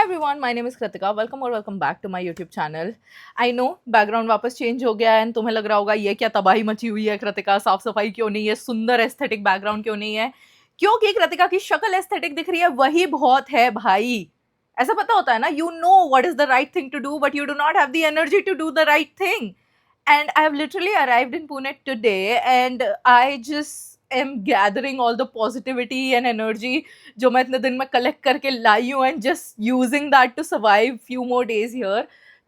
everyone, my name is Kritika. Welcome or welcome back to my YouTube channel. I know background वापस change हो गया है and तुम्हें लग रहा होगा ये क्या तबाही मची हुई है कृतिका, साफ सफाई क्यों नहीं है, सुंदर एस्थेटिक बैकग्राउंड क्यों नहीं है। क्योंकि कृतिका की शक्ल एस्थेटिक दिख रही है, वही बहुत है भाई। ऐसा पता होता है ना, you know what is the right thing to do but you do not have the energy to do the right thing. And I have literally arrived in Pune today, and I just am gathering all the positivity and energy जो मैं इतने दिन में collect करके लाई हूँ and just using that to survive few more days here.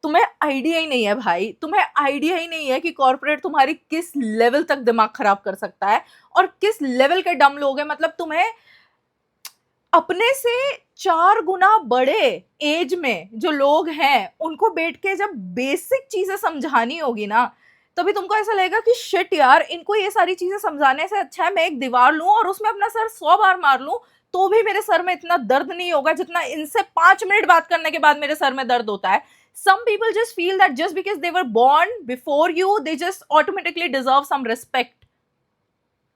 तुम्हें idea ही नहीं है भाई, तुम्हें आइडिया ही नहीं है कि कॉर्पोरेट तुम्हारी किस लेवल तक दिमाग खराब कर सकता है और किस लेवल के डम लोग हैं. मतलब तुम्हें अपने से 4 गुना बड़े एज में जो लोग हैं उनको बैठ के जब बेसिक चीजें समझानी होगी ना, तभी तुमको ऐसा लगेगा कि शिट यार, इनको ये सारी चीजें समझाने से अच्छा है मैं एक दीवार लूं और उसमें अपना सर 100 बार मार लूं, तो भी मेरे सर में इतना दर्द नहीं होगा जितना इनसे 5 मिनट बात करने के बाद मेरे सर में दर्द होता है. Some people just feel that just because they were born before you, they just automatically deserve some respect.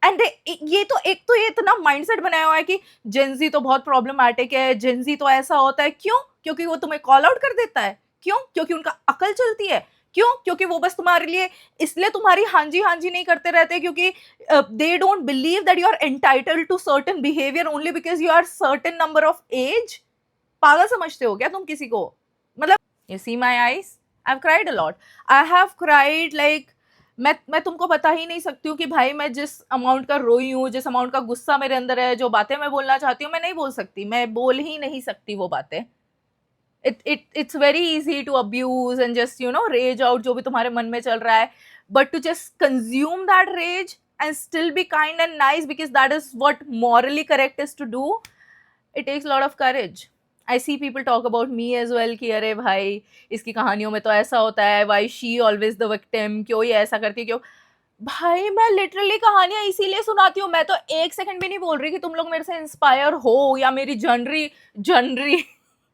And ये तो ये इतना माइंडसेट बनाया हुआ है कि जेंजी तो बहुत प्रॉब्लमैटिक है, जेंजी तो ऐसा होता है. क्यों? क्योंकि वो तुम्हें कॉल आउट कर देता है. क्यों? क्योंकि उनका अकल चलती है. क्यों? क्योंकि वो बस तुम्हारे लिए इसलिए तुम्हारी हाँ जी नहीं करते रहते क्योंकि they don't believe that you are entitled to certain behaviour only because you are certain number of age. पागल समझते हो क्या तुम किसी को? मतलब you see my eyes, I have cried a lot. I have cried like मैं तुमको बता ही नहीं सकती हूँ कि भाई मैं जिस अमाउंट का रोई हूँ, जिस अमाउंट का गुस्सा मेरे अंदर है, जो बातें मैं बोलना चाहती हूँ मैं नहीं बोल सकती, मैं बोल ही नहीं सकती वो बातें. It's very easy to abuse and just rage out जो भी तुम्हारे मन में चल रहा है, but to just consume that rage and still be kind and nice because that is what morally correct is to do, it takes a lot of courage. I see people talk about me as well कि अरे भाई इसकी कहानियों में तो ऐसा होता है, why she always the victim, क्यों ये ऐसा करती है, क्यों. भाई मैं लिटरली कहानियां इसीलिए सुनाती हूँ, मैं तो एक सेकंड भी नहीं बोल रही कि तुम लोग मेरे से इंस्पायर हो या मेरी जर्नी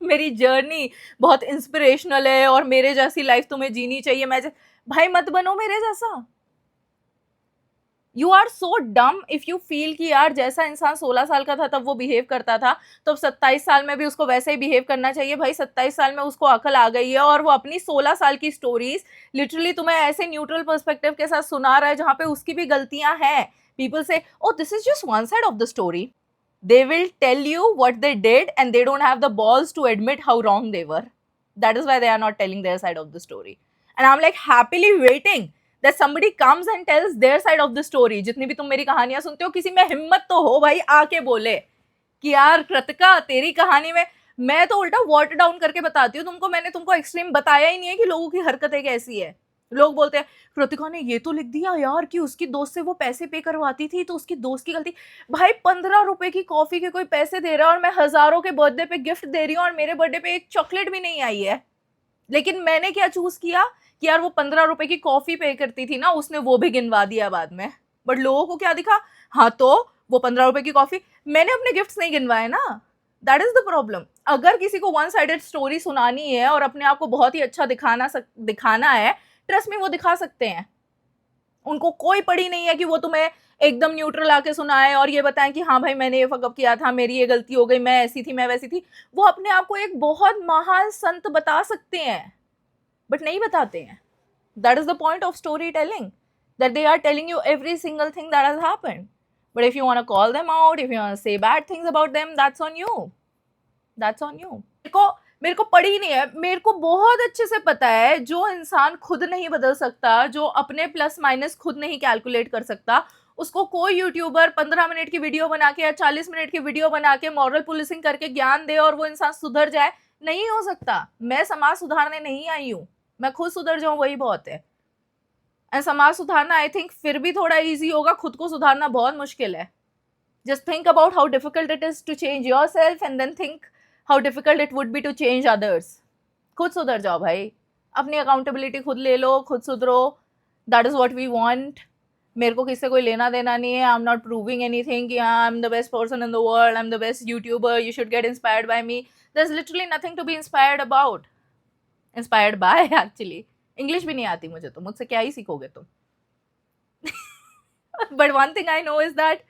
मेरी जर्नी बहुत इंस्पिरेशनल है और मेरे जैसी लाइफ तुम्हें जीनी चाहिए. भाई मत बनो मेरे जैसा. यू आर सो डम इफ यू फील कि यार जैसा इंसान 16 साल का था तब वो बिहेव करता था, तो अब 27 साल में भी उसको वैसे ही बिहेव करना चाहिए. भाई 27 साल में उसको अकल आ गई है और वो अपनी 16 साल की स्टोरीज लिटरली तुम्हें ऐसे न्यूट्रल पर्सपेक्टिव के साथ सुना रहा है जहां पे उसकी भी गलतियां हैं. People say oh this is just one side of the story. They will tell you what they did and they don't have the balls to admit how wrong they were. That is why they are not telling their side of the story. And I'm like happily waiting that somebody comes and tells their side of the story. जितनी भी तुम मेरी कहानियां सुनते हो, किसी में हिम्मत तो हो भाई आके बोले कि यार कृतिका तेरी कहानी में. मैं तो उल्टा वाटर डाउन करके बताती हूँ तुमको. मैंने तुमको एक्सट्रीम बताया ही नहीं है कि लोगों की हरकतें कैसी है. लोग बोलते हैं कृतिका ने ये तो लिख दिया यार कि उसकी दोस्त से वो पैसे पे करवाती थी तो उसकी दोस्त की गलती. भाई 15 रुपए की कॉफी के कोई पैसे दे रहा है और मैं हजारों के बर्थडे पे गिफ्ट दे रही हूँ और मेरे बर्थडे पे एक चॉकलेट भी नहीं आई है. लेकिन मैंने क्या चूज किया कि यार वो 15 रुपए की कॉफी पे करती थी ना, उसने वो भी गिनवा दिया बाद में. बट लोगों को क्या दिखा, हाँ तो वो 15 रुपए की कॉफी. मैंने अपने गिफ्ट नहीं गिनवाए ना. That is the problem. अगर किसी को वन साइडेड स्टोरी सुनानी है और अपने आप को बहुत ही अच्छा दिखाना है, ट्रस्ट में वो दिखा सकते हैं. उनको कोई पड़ी नहीं है कि वो तुम्हें एकदम न्यूट्रल आके सुनाए और ये बताएं कि हाँ भाई मैंने ये फकअप किया था, मेरी ये गलती हो गई, मैं ऐसी थी, मैं वैसी थी. वो अपने आप को एक बहुत महान संत बता सकते हैं बट नहीं बताते हैं. That is the point of story telling, that they are telling you every single thing that has happened. But if you want to call them out, if you want to say bad things about them, that's on you. That's on you. मेरे को पड़ी नहीं है. मेरे को बहुत अच्छे से पता है जो इंसान खुद नहीं बदल सकता, जो अपने प्लस माइनस खुद नहीं कैलकुलेट कर सकता, उसको कोई यूट्यूबर 15 मिनट की वीडियो बना के या 40 मिनट की वीडियो बना के मॉरल पुलिसिंग करके ज्ञान दे और वो इंसान सुधर जाए. नहीं हो सकता. मैं समाज सुधारने नहीं आई हूँ. मैं खुद सुधर जाऊं वही बहुत है. एंड समाज सुधारना आई थिंक फिर भी थोड़ा ईजी होगा, खुद को सुधारना बहुत मुश्किल है. Just think about how difficult it is to change yourself and then think how difficult it would be to change others. खुद सुधर जाओ भाई. अपनी अकाउंटेबिलिटी खुद ले लो, खुद सुधरो. That is what we want. मेरे को किससे कोई लेना देना नहीं है. I am not proving anything कि I am the best person in the world, I am the best YouTuber, you should get inspired by me. There is literally nothing to be inspired about. Inspired by actually. English भी नहीं आती मुझे तो मुझसे क्या ही सीखोगे तुम. But one thing I know is that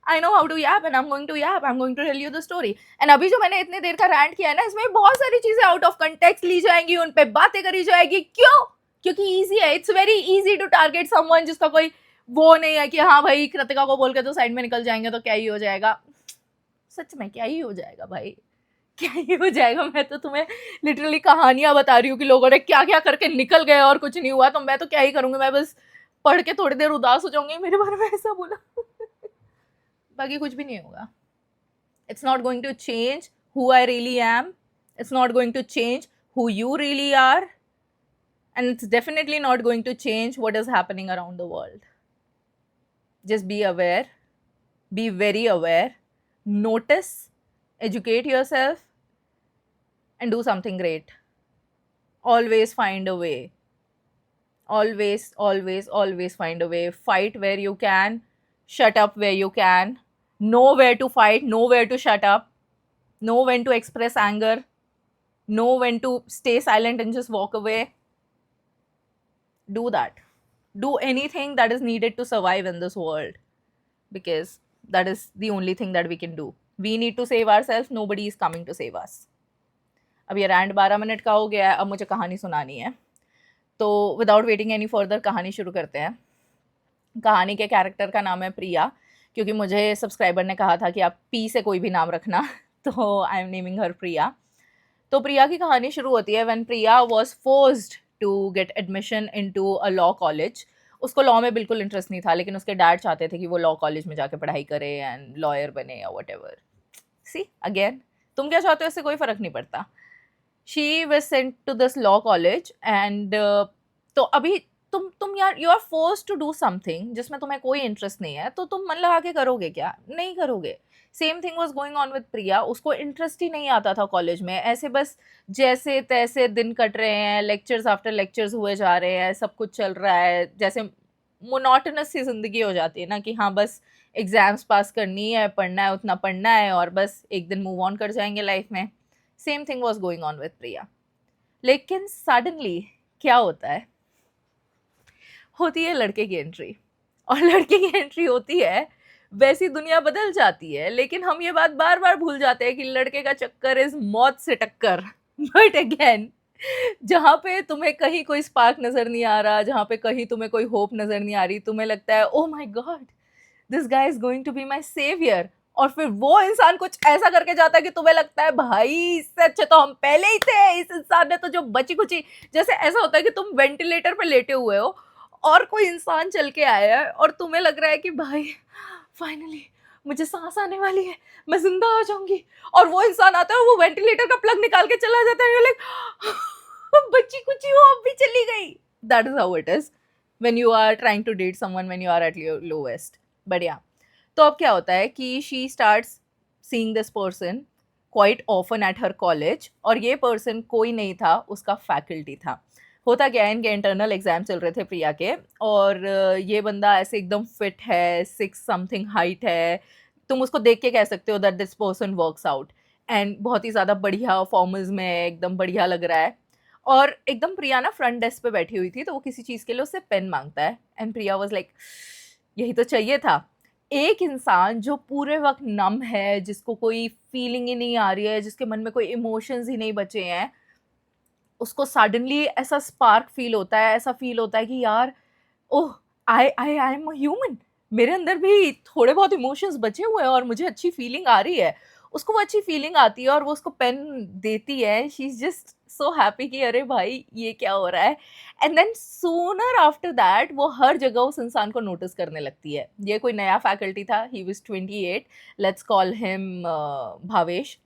I know how to yap and I'm going to yap. I'm going to tell you the story. And अभी जो मैंने इतने देर का rant किया है ना, इसमें बहुत सारी चीजें out of context ली जाएंगी, उन पे बातें करी जाएगी. क्यों? क्योंकि easy है. It's very easy to target someone जिसका कोई वो नहीं है कि हाँ भाई कृतिका को बोल के तो साइड में निकल जाएंगे तो क्या ही हो जाएगा. सच में क्या ही हो जाएगा भाई, क्या ही हो जाएगा. मैं तो तुम्हें लिटरली कहानियां बता रही हूँ कि लोगों ने क्या क्या करके निकल गए और कुछ नहीं हुआ. तो मैं तो क्या ही करूंगी, मैं बस पढ़ के थोड़ी देर उदास हो जाऊंगी, मेरे बारे में ऐसा बोला. बाकी कुछ भी नहीं होगा. It's not going to change who I really am. It's not going to change who you really are. And it's definitely not going to change what is happening around the world. Just be aware. Be very aware. Notice. Educate yourself. And do something great. Always find a way. Always, always, always find a way. Fight where you can. Shut up where you can. Know where to fight. Know where to shut up. Know when to express anger. Know when to stay silent and just walk away. Do that. Do anything that is needed to survive in this world. Because that is the only thing that we can do. We need to save ourselves. Nobody is coming to save us. अब ये Rand 12 minute का हो गया है. अब मुझे कहानी सुनानी है. तो विदाउट वेटिंग एनी फर्दर कहानी शुरू करते हैं. कहानी के कैरेक्टर का नाम है प्रिया, क्योंकि मुझे सब्सक्राइबर ने कहा था कि आप पी से कोई भी नाम रखना. तो आई एम नेमिंग हर प्रिया. तो प्रिया की कहानी शुरू होती है when Priya was forced to get admission into a law college. उसको लॉ में बिल्कुल इंटरेस्ट नहीं था, लेकिन उसके डैड चाहते थे कि वो लॉ कॉलेज में जाके पढ़ाई करे एंड लॉयर बने या वट एवर. सी अगेन, तुम क्या चाहते हो इससे कोई फ़र्क नहीं पड़ता. She was sent to this law college and तो अभी तुम यार you are forced to do something जिसमें तुम्हें कोई इंटरेस्ट नहीं है, तो तुम मन लगा के करोगे क्या? नहीं करोगे. Same thing was going on with Priya. उसको इंटरेस्ट ही नहीं आता था कॉलेज में. ऐसे बस जैसे तैसे दिन कट रहे हैं, लेक्चर्स आफ्टर लेक्चर्स हुए जा रहे हैं, सब कुछ चल रहा है. जैसे मोनोटोनस सी जिंदगी हो जाती है ना, कि हाँ बस एग्जाम्स पास करनी है, पढ़ना है उतना पढ़ना है और बस एक दिन मूव ऑन कर जाएंगे लाइफ में. Same thing was going on with Priya. लेकिन सडनली क्या होता है, होती है लड़के की एंट्री. और लड़के की एंट्री होती है, वैसी दुनिया बदल जाती है. लेकिन हम ये बात बार बार भूल जाते हैं कि लड़के का चक्कर इज मौत से टक्कर. बट अगेन, जहाँ पे तुम्हें कहीं कोई स्पार्क नजर नहीं आ रहा, जहाँ पे कहीं तुम्हें कोई होप नजर नहीं आ रही, तुम्हें लगता है oh my God this guy is going to be my saviour, और फिर वो इंसान कुछ ऐसा करके जाता है कि तुम्हें लगता है भाई इससे अच्छे तो हम पहले ही थे. इस इंसान ने तो जो बची कुची, जैसे ऐसा होता है कि तुम वेंटिलेटर पे लेटे हुए हो और कोई इंसान चल के आया है और तुम्हें लग रहा है कि भाई फाइनली मुझे सांस आने वाली है, मैं जिंदा हो जाऊंगी. और वो इंसान आता है और वो वेंटिलेटर का प्लग निकाल के चला जाता है. लाइक बच्ची कुची वो अब भी चली गई. That is how it is when you are trying to date someone, when you are at your lowest. बढ़िया. तो अब क्या होता है कि she starts seeing this person quite often at her college. और ये पर्सन कोई नहीं था, उसका फैकल्टी था. होता क्या है, इनके इंटरनल एग्जाम चल रहे थे प्रिया के, और ये बंदा ऐसे एकदम फिट है, 6 समथिंग हाइट है. तुम उसको देख के कह सकते हो that this person works out. And बहुत ही ज़्यादा बढ़िया फॉर्मल्स में, एकदम बढ़िया लग रहा है. और एकदम प्रिया ना फ्रंट डेस्क पे बैठी हुई थी, तो वो किसी चीज़ के लिए उससे पेन मांगता है. एंड प्रिया वाज लाइक यही तो चाहिए था. एक इंसान जो पूरे वक्त नम है, जिसको कोई फीलिंग ही नहीं आ रही है, जिसके मन में कोई इमोशंस ही नहीं बचे हैं, उसको सडनली ऐसा स्पार्क फील होता है, ऐसा फील होता है कि यार ओह आई एम ह्यूमन, मेरे अंदर भी थोड़े बहुत इमोशंस बचे हुए हैं और मुझे अच्छी फीलिंग आ रही है. उसको वो अच्छी फीलिंग आती है और वो उसको पेन देती है. She is just so happy कि अरे भाई ये क्या हो रहा है. And then sooner after that वो हर जगह उस इंसान को नोटिस करने लगती है. ये कोई नया फैकल्टी था, he was 28. Let's call him Bhavesh.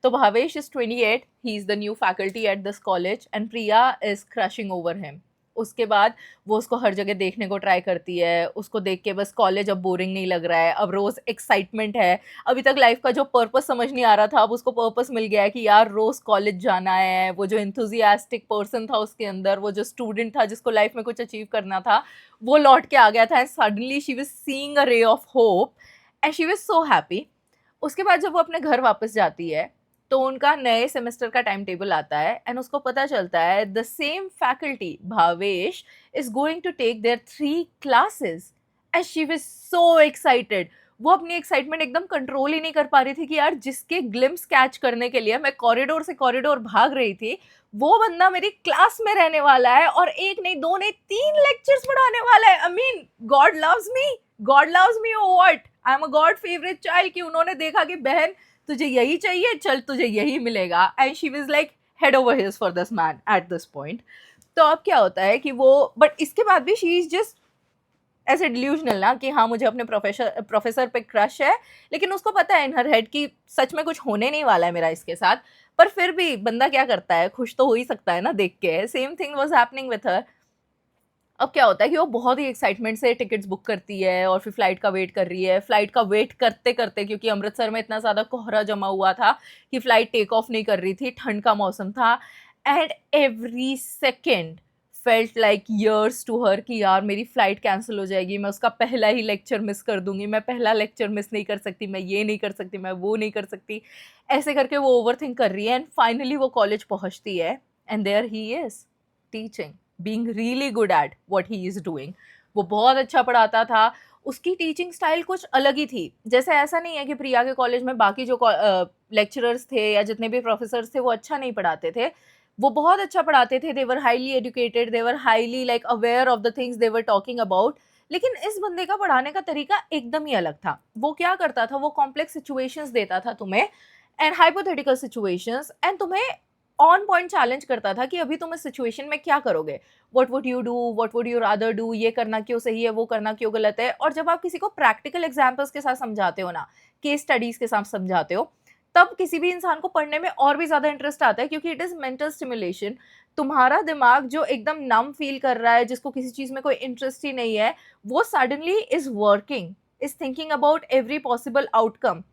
तो Bhavesh is 28, he is the new faculty at this college and Priya is crushing over him. उसके बाद वो उसको हर जगह देखने को ट्राई करती है. उसको देख के बस कॉलेज अब बोरिंग नहीं लग रहा है, अब रोज़ एक्साइटमेंट है. अभी तक लाइफ का जो पर्पस समझ नहीं आ रहा था, अब उसको पर्पस मिल गया है कि यार रोज़ कॉलेज जाना है. वो जो एंथुजियास्टिक पर्सन था उसके अंदर, वो जो स्टूडेंट था जिसको लाइफ में कुछ अचीव करना था, वो लौट के आ गया था. And suddenly she was seeing a ray of hope and she was so happy. उसके बाद जब वो अपने घर वापस जाती है तो उनका नए सेमेस्टर का टाइम टेबल आता है एंड उसको पता चलता है the same faculty Bhavesh is going to take their 3 classes. And she was so excited. वो अपनी एक्साइटमेंट एकदम कंट्रोल ही नहीं कर पा रही थी कि यार जिसके ग्लिम्स कैच करने के लिए मैं कॉरिडोर से कॉरिडोर भाग रही थी, वो बंदा मेरी क्लास में रहने वाला है और एक नहीं, दो नहीं, 3 लेक्चर्स पढ़ाने वाला है। I mean God loves me, God loves me और what, I am a God favourite child, कि उन्होंने देखा कि बहन तुझे यही चाहिए, चल तुझे यही मिलेगा, and she was like head over hills for this man at this point. तो अब क्या होता है कि वो, बट इसके बाद भी शी इज जस्ट ऐसे डिल्यूजनल ना कि हाँ मुझे अपने प्रोफेसर पे क्रश है, लेकिन उसको पता है इन हर हेड कि सच में कुछ होने नहीं वाला है मेरा इसके साथ, पर फिर भी बंदा क्या करता है, खुश तो हो ही सकता है ना देख के। Same thing was happening with her. अब क्या होता है कि वो बहुत ही एक्साइटमेंट से टिकट्स बुक करती है और फिर फ्लाइट का वेट कर रही है। फ्लाइट का वेट करते करते, क्योंकि अमृतसर में इतना ज़्यादा कोहरा जमा हुआ था कि फ्लाइट टेक ऑफ नहीं कर रही थी, ठंड का मौसम था, and every second felt like years to her कि यार मेरी फ़्लाइट कैंसिल हो जाएगी, मैं उसका पहला ही लेक्चर मिस कर दूंगी, मैं पहला लेक्चर मिस नहीं कर सकती, मैं ये नहीं कर सकती, मैं वो नहीं कर सकती। ऐसे करके वो ओवर थिंक कर रही है, एंड फाइनली वो कॉलेज पहुंचती है, and there he is teaching, being really good at what he is doing. वो बहुत अच्छा पढ़ाता था, उसकी टीचिंग स्टाइल कुछ अलग ही थी। जैसे ऐसा नहीं है कि प्रिया के कॉलेज में बाकी जो लेक्चरर्स थे या जितने भी प्रोफेसर्स थे वो अच्छा नहीं पढ़ाते थे, वो बहुत अच्छा पढ़ाते थे। They were highly educated, they were highly like aware of the things they were talking about. लेकिन इस बंदे का पढ़ाने का तरीका एकदम ही अलग था। वो क्या करता था, वो कॉम्प्लेक्स सिचुएशंस देता था तुम्हें, एंड हाइपोथेटिकल सिचुएशंस, एंड तुम्हें ऑन पॉइंट चैलेंज करता था कि अभी तुम इस सिचुएशन में क्या करोगे, what would you do, what would you rather do, ये करना क्यों सही है, वो करना क्यों गलत है। और जब आप किसी को प्रैक्टिकल एग्जाम्पल्स के साथ समझाते हो ना, केस स्टडीज के साथ समझाते हो, तब किसी भी इंसान को पढ़ने में और भी ज़्यादा इंटरेस्ट आता है, क्योंकि इट इज़ मेंटल स्टिमुलेशन। तुम्हारा दिमाग जो एकदम नम फील कर रहा है, जिसको किसी चीज़ में कोई इंटरेस्ट ही नहीं है, वो suddenly is working, is thinking about every possible outcome,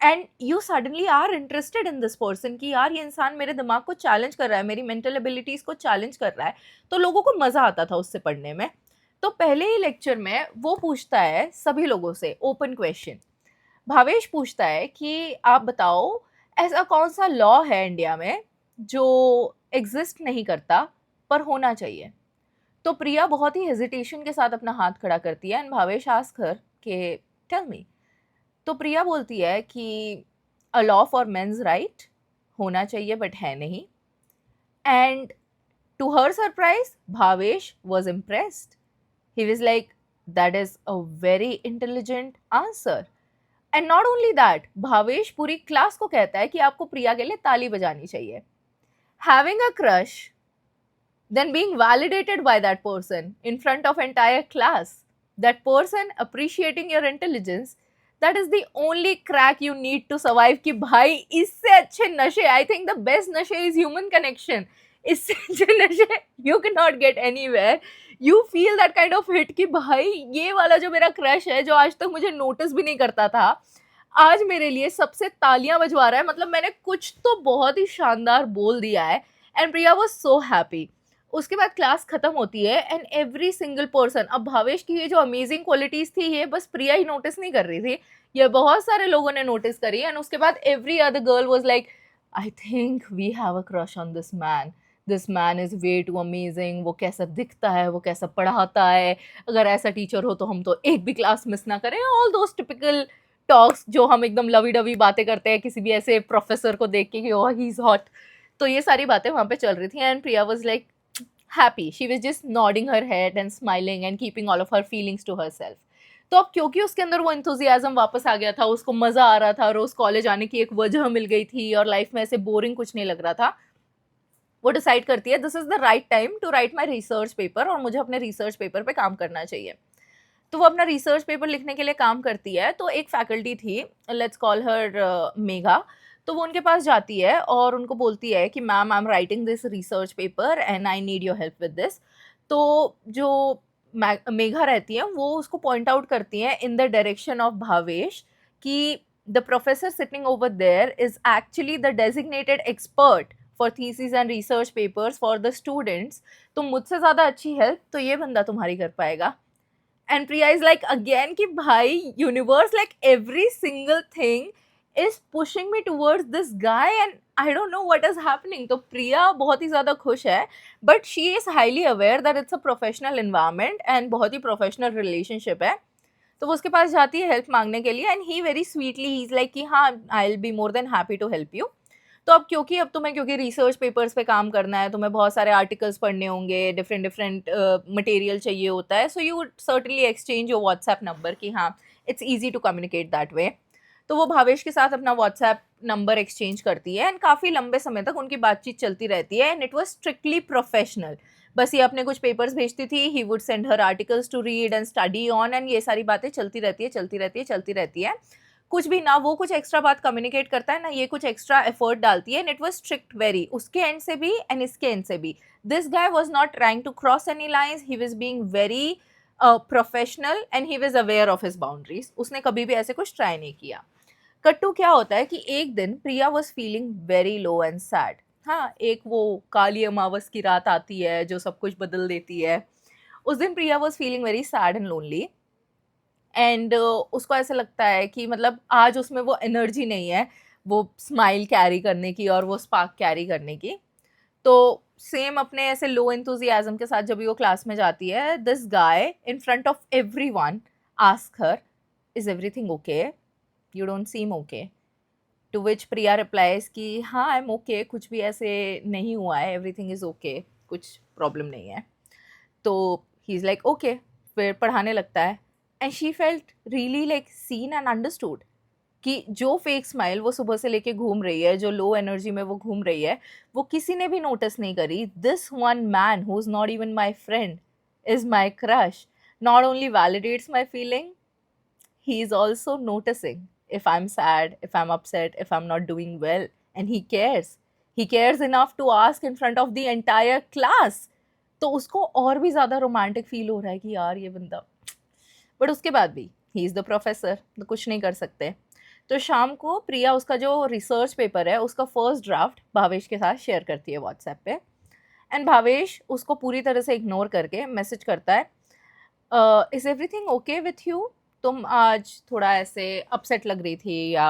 and you suddenly are interested in this person कि यार ये इंसान मेरे दिमाग को चैलेंज कर रहा है, मेरी मेंटल एबिलिटीज़ को चैलेंज कर रहा है। तो लोगों को मज़ा आता था उससे पढ़ने में। तो पहले ही लेक्चर में वो पूछता है सभी लोगों से ओपन क्वेश्चन। भावेश पूछता है कि आप बताओ, ऐसा कौन सा लॉ है इंडिया में जो एग्जिस्ट नहीं करता पर होना चाहिए। तो प्रिया बहुत ही हेजिटेशन के साथ अपना हाथ खड़ा करती है, एंड भावेश आस्क हर के टेल मी। तो प्रिया बोलती है कि a law for men's right, होना चाहिए बट है नहीं। And to her surprise Bhavesh was impressed. He was like that is a very intelligent answer. And not only that, Bhavesh पूरी क्लास को कहता है कि आपको प्रिया के लिए ताली बजानी चाहिए। Having a crush, then being validated by that person in front of entire class, that person appreciating your intelligence, that is the only crack you need to survive। कि भाई इससे अच्छे नशे, I think the best नशे is human connection। इससे अच्छे नशे you cannot get anywhere। you feel that kind of hit कि भाई ये वाला जो मेरा क्रश है, जो आज तक मुझे नोटिस भी नहीं करता था, आज मेरे लिए सबसे तालियां बजवा रहा है, मतलब मैंने कुछ तो बहुत ही शानदार बोल दिया है। And Priya was so happy. उसके बाद क्लास खत्म होती है, एंड एवरी सिंगल पर्सन, अब भावेश की ये जो अमेजिंग क्वालिटीज थी ये बस प्रिया ही नोटिस नहीं कर रही थी, ये बहुत सारे लोगों ने नोटिस करी। एंड उसके बाद every other girl was like I think we have a crush on this man is way too amazing. वो कैसा दिखता है, वो कैसा पढ़ाता है, अगर ऐसा टीचर हो तो हम तो एक भी क्लास मिस ना करें। ऑल दोस टिपिकल टॉक्स जो हम एकदम लवी डवी बातें करते हैं किसी भी ऐसे प्रोफेसर को देख के कि ओह ही इज हॉट। तो ये सारी बातें वहाँ पे चल रही थी, and Priya was like happy, she was just nodding her head and smiling and keeping all of her feelings to herself। तो अब क्योंकि उसके अंदर वो enthusiasm वापस आ गया था, उसको मज़ा आ रहा था, रोज़ कॉलेज आने की एक वजह मिल गई थी, और लाइफ में ऐसे बोरिंग कुछ नहीं लग रहा था, वो डिसाइड करती है this is the right time to write my research paper, और मुझे अपने रिसर्च पेपर पे काम करना चाहिए। तो वो अपना रिसर्च पेपर लिखने के लिए काम करती है। तो एक फैकल्टी थी, लेट्स कॉल हर मेघा। तो वो उनके पास जाती है और उनको बोलती है कि ma'am I am writing this research paper and I need your help with this. तो जो मेघा रहती है वो उसको पॉइंट आउट करती हैं in the direction of Bhavesh कि the professor sitting over there is actually the designated expert for thesis and research papers for the students. तो मुझसे ज़्यादा अच्छी हेल्प तो ये बंदा तुम्हारी कर पाएगा। And Priya is like again कि भाई universe, like every single thing is pushing me towards this guy and I don't know what is happening। तो प्रिया बहुत ही ज़्यादा खुश है, but she is highly aware that it's a professional environment and बहुत ही professional relationship है। तो वो उसके पास जाती है हेल्प मांगने के लिए, and he very sweetly he is like कि हाँ, I will be more than happy to help you. तो अब क्योंकि रिसर्च पेपर्स पे काम करना है, तुम्हें बहुत सारे आर्टिकल्स पढ़ने होंगे, डिफरेंट डिफरेंट मटेरियल चाहिए होता है, so you would certainly exchange your WhatsApp number कि हाँ, it's easy to communicate that way. तो वो भावेश के साथ अपना व्हाट्सएप नंबर एक्सचेंज करती है, एंड काफ़ी लंबे समय तक उनकी बातचीत चलती रहती है, and it was strictly professional. बस ये अपने कुछ पेपर्स भेजती थी, he would send her articles to read and study on, and ये सारी बातें चलती रहती है, चलती रहती है, चलती रहती है। कुछ भी ना वो कुछ एक्स्ट्रा बात कम्युनिकेट करता है, ना ये कुछ एक्स्ट्रा एफर्ट डालती है, and it was strict very, उसके एंड से भी एंड इसके एंड से भी। This guy was not trying to cross any lines, he was being very professional and he was aware of his boundaries. उसने कभी भी ऐसे कुछ ट्राई नहीं किया। कट्टू क्या होता है कि एक दिन Priya was feeling very low and sad. हाँ, एक वो काली अमावस की रात आती है जो सब कुछ बदल देती है। उस दिन Priya was feeling very sad and lonely, and उसको ऐसा लगता है कि मतलब आज उसमें वो एनर्जी नहीं है वो स्माइल कैरी करने की और वो स्पार्क कैरी करने की। तो सेम अपने ऐसे लो एंथुजियाज्म के साथ जब भी वो क्लास में जाती है, this guy in front of everyone ask her, is everything okay, you don't seem okay. To which Priya replies कि हाँ, आई एम ओके, कुछ भी ऐसे नहीं हुआ है, एवरीथिंग इज ओके, कुछ प्रॉब्लम नहीं है। तो ही इज़ लाइक ओके, फिर पढ़ाने लगता है, and she felt really like seen and understood कि जो फेक स्माइल वो सुबह से लेके घूम रही है, जो लो एनर्जी में वो घूम रही है, वो किसी ने भी नोटिस नहीं करी। This one man who is not even my friend is my crush, not only validates my feeling, he is also noticing if I'm sad, if I'm upset, if I'm not doing well, and he cares. He cares enough to ask in front of the entire class. तो उसको और भी ज़्यादा romantic feel हो रहा है कि यार ये बंदा, बट उसके बाद भी ही इज़ द प्रोफेसर, तो कुछ नहीं कर सकते। तो शाम को प्रिया उसका जो रिसर्च पेपर है उसका फर्स्ट ड्राफ्ट भावेश के साथ शेयर करती है व्हाट्सएप पे, एंड भावेश उसको पूरी तरह से इग्नोर करके मैसेज करता है, is everything okay with you, तुम आज थोड़ा ऐसे अपसेट लग रही थी या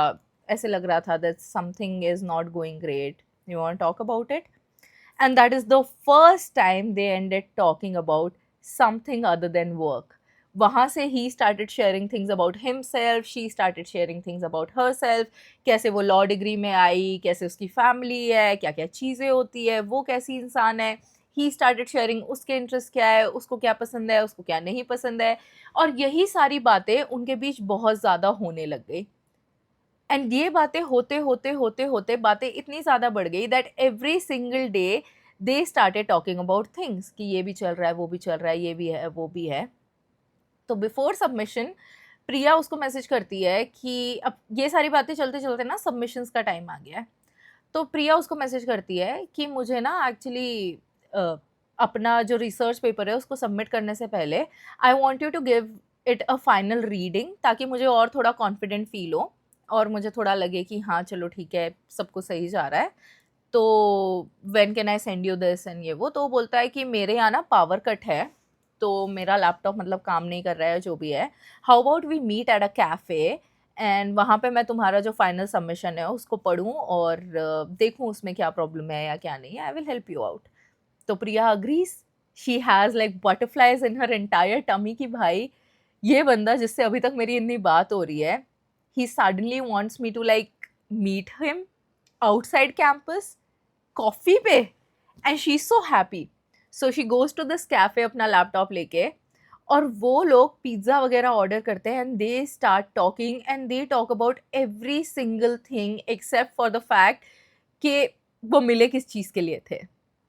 ऐसे लग रहा था that something is not going great, you want talk about it. And that is the first time they ended talking about something other than work. वहाँ से he started sharing things about himself, she started sharing things about her self, कैसे वो law degree में आई, कैसे उसकी family है, क्या क्या चीज़ें होती है, वो कैसी इंसान है। ही स्टार्टेड शेयरिंग उसके इंटरेस्ट क्या है, उसको क्या पसंद है, उसको क्या नहीं पसंद है, और यही सारी बातें उनके बीच बहुत ज़्यादा होने लग गई। एंड ये बातें होते होते होते होते बातें इतनी ज़्यादा बढ़ गई that every single day they started talking about things कि ये भी चल रहा है, वो भी चल रहा है, ये भी है, वो भी है। तो बिफोर सबमिशन प्रिया उसको मैसेज करती है कि अब ये सारी बातें चलते चलते ना सबमिशंस का टाइम आ गया है। तो प्रिया उसको मैसेज करती है कि मुझे ना एक्चुअली अपना जो रिसर्च पेपर है उसको सबमिट करने से पहले I want you to give it a final reading, ताकि मुझे और थोड़ा कॉन्फिडेंट फील हो और मुझे थोड़ा लगे कि हाँ चलो ठीक है, सब कुछ सही जा रहा है। तो when can I send you this and ये वो। तो वो बोलता है कि मेरे यहाँ ना पावर कट है, तो मेरा लैपटॉप मतलब काम नहीं कर रहा है, जो भी है, how about we meet at a cafe, and वहाँ पे मैं तुम्हारा जो फाइनल सबमिशन है उसको पढूँ और देखूँ उसमें क्या प्रॉब्लम है या क्या नहीं है, I will help you out. तो Priya agrees, she has like butterflies in her entire tummy कि भाई ये बंदा जिससे अभी तक मेरी इतनी बात हो रही है, he suddenly wants me to like meet him outside campus coffee पे, and she is so happy. So she goes to this cafe अपना लैपटॉप लेके, और वो लोग पिज़्ज़ा वगैरह ऑर्डर करते हैं, and they start talking and they talk about every single thing except for the fact कि वो मिले किस चीज़ के लिए थे।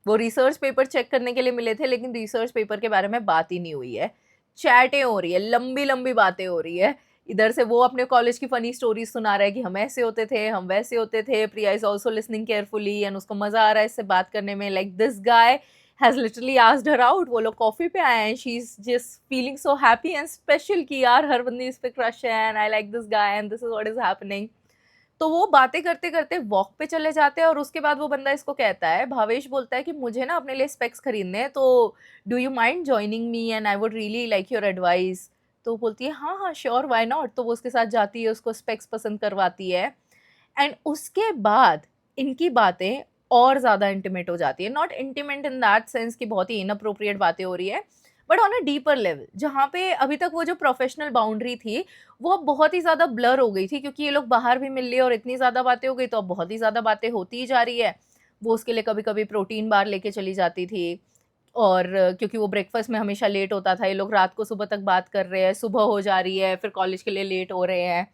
वो रिसर्च पेपर चेक करने के लिए मिले थे, लेकिन रिसर्च पेपर के बारे में बात ही नहीं हुई है। चैटें हो रही है, लंबी लंबी बातें हो रही है। इधर से वो अपने कॉलेज की फ़नी स्टोरीज सुना रहा है कि हम ऐसे होते थे, हम वैसे होते थे। Priya is also listening carefully and उसको मज़ा आ रहा है इससे बात करने में। Like this guy has literally asked her out, वो लोग कॉफ़ी पे आए हैं, she is just feeling so happy and special कि यार हर बंदी इस पे क्रश है and I like this guy and this is what is happening. तो वो बातें करते करते वॉक पे चले जाते हैं, और उसके बाद वो बंदा इसको कहता है, भावेश बोलता है कि मुझे ना अपने लिए स्पेक्स खरीदने हैं, तो do you mind joining me and I would really like your advice. तो वो बोलती है हाँ हाँ श्योर, व्हाई नॉट। तो वो उसके साथ जाती है, उसको स्पेक्स पसंद करवाती है, एंड उसके बाद इनकी बातें और ज़्यादा इंटीमेट हो जाती है। Not intimate in that sense कि बहुत ही इनअप्रोप्रिएट बातें हो रही है, but on a deeper level, जहाँ पे अभी तक वो जो प्रोफेशनल बाउंड्री थी वो अब बहुत ही ज़्यादा ब्लर हो गई थी, क्योंकि ये लोग बाहर भी मिल लिए और इतनी ज़्यादा बातें हो गई, तो अब बहुत ही ज़्यादा बातें होती ही जा रही है। वो उसके लिए कभी कभी प्रोटीन बार लेके चली जाती थी, और क्योंकि वो ब्रेकफास्ट में हमेशा लेट होता था, ये लोग रात को सुबह तक बात कर रहे हैं, सुबह हो जा रही है, फिर कॉलेज के लिए लेट हो रहे हैं।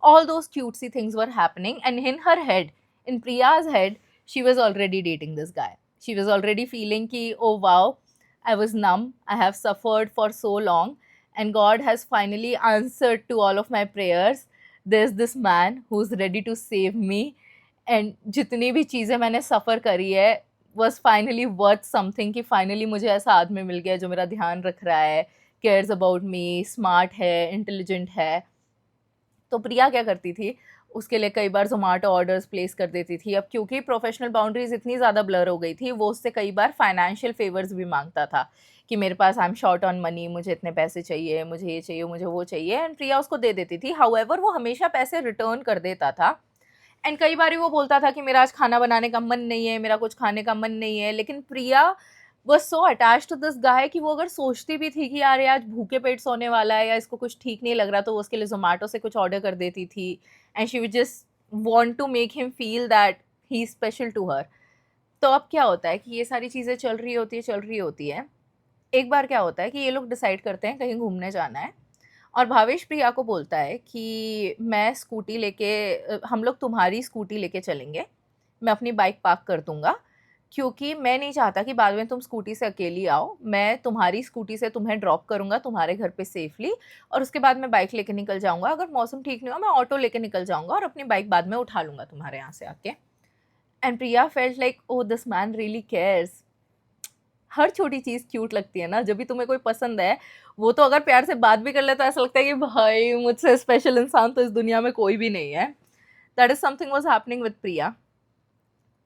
All those cutesy things were happening and in her head, in Priya's head, she was already dating this guy. She was already feeling कि oh wow, I was numb, I have suffered for so long, and God has finally answered to all of my prayers. There's this man who's ready to save me, and जितनी भी चीज़ें मैंने सफ़र करी है was finally worth something, कि finally मुझे ऐसा आदमी मिल गया जो मेरा ध्यान रख रहा है, cares about me, smart है, intelligent है। तो प्रिया क्या करती थी, उसके लिए कई बार ज़ोमैटो ऑर्डर्स प्लेस कर देती थी। अब क्योंकि प्रोफेशनल बाउंड्रीज इतनी ज़्यादा ब्लर हो गई थी, वो उससे कई बार फाइनेंशियल फेवर्स भी मांगता था कि मेरे पास I am short on money, मुझे इतने पैसे चाहिए, मुझे ये चाहिए, मुझे वो चाहिए, एंड प्रिया उसको दे देती थी। हाउएवर वो हमेशा पैसे रिटर्न कर देता था, एंड कई बार वो बोलता था कि मेरा आज खाना बनाने का मन नहीं है, मेरा कुछ खाने का मन नहीं है, लेकिन प्रिया was so attached to this guy कि वो अगर सोचती भी थी कि यार ये आज भूखे पेट सोने वाला है या इसको कुछ ठीक नहीं लग रहा, तो वो उसके लिए जोमेटो से कुछ ऑर्डर कर देती थी, and she would just want to make him feel that he is special to her. तो अब क्या होता है कि ये सारी चीज़ें चल रही होती है। एक बार क्या होता है कि ये लोग डिसाइड करते हैं कहीं घूमने जाना है, और भावेश प्रिया को बोलता है कि मैं स्कूटी लेके हम लोग तुम्हारी स्कूटी लेके चलेंगे, मैं अपनी बाइक पार्क कर दूंगा, क्योंकि मैं नहीं चाहता कि बाद में तुम स्कूटी से अकेली आओ, मैं तुम्हारी स्कूटी से तुम्हें ड्रॉप करूंगा तुम्हारे घर पे सेफली, और उसके बाद मैं बाइक लेके निकल जाऊंगा, अगर मौसम ठीक नहीं हो मैं ऑटो लेके निकल जाऊंगा और अपनी बाइक बाद में उठा लूंगा तुम्हारे यहाँ से आके। And Priya felt like oh this man really cares. हर छोटी चीज़ क्यूट लगती है ना, जब भी तुम्हें कोई पसंद है, वो तो अगर प्यार से बात भी कर ले तो ऐसा लगता है कि भाई मुझसे स्पेशल इंसान तो इस दुनिया में कोई भी नहीं है। That is something was happening with Priya.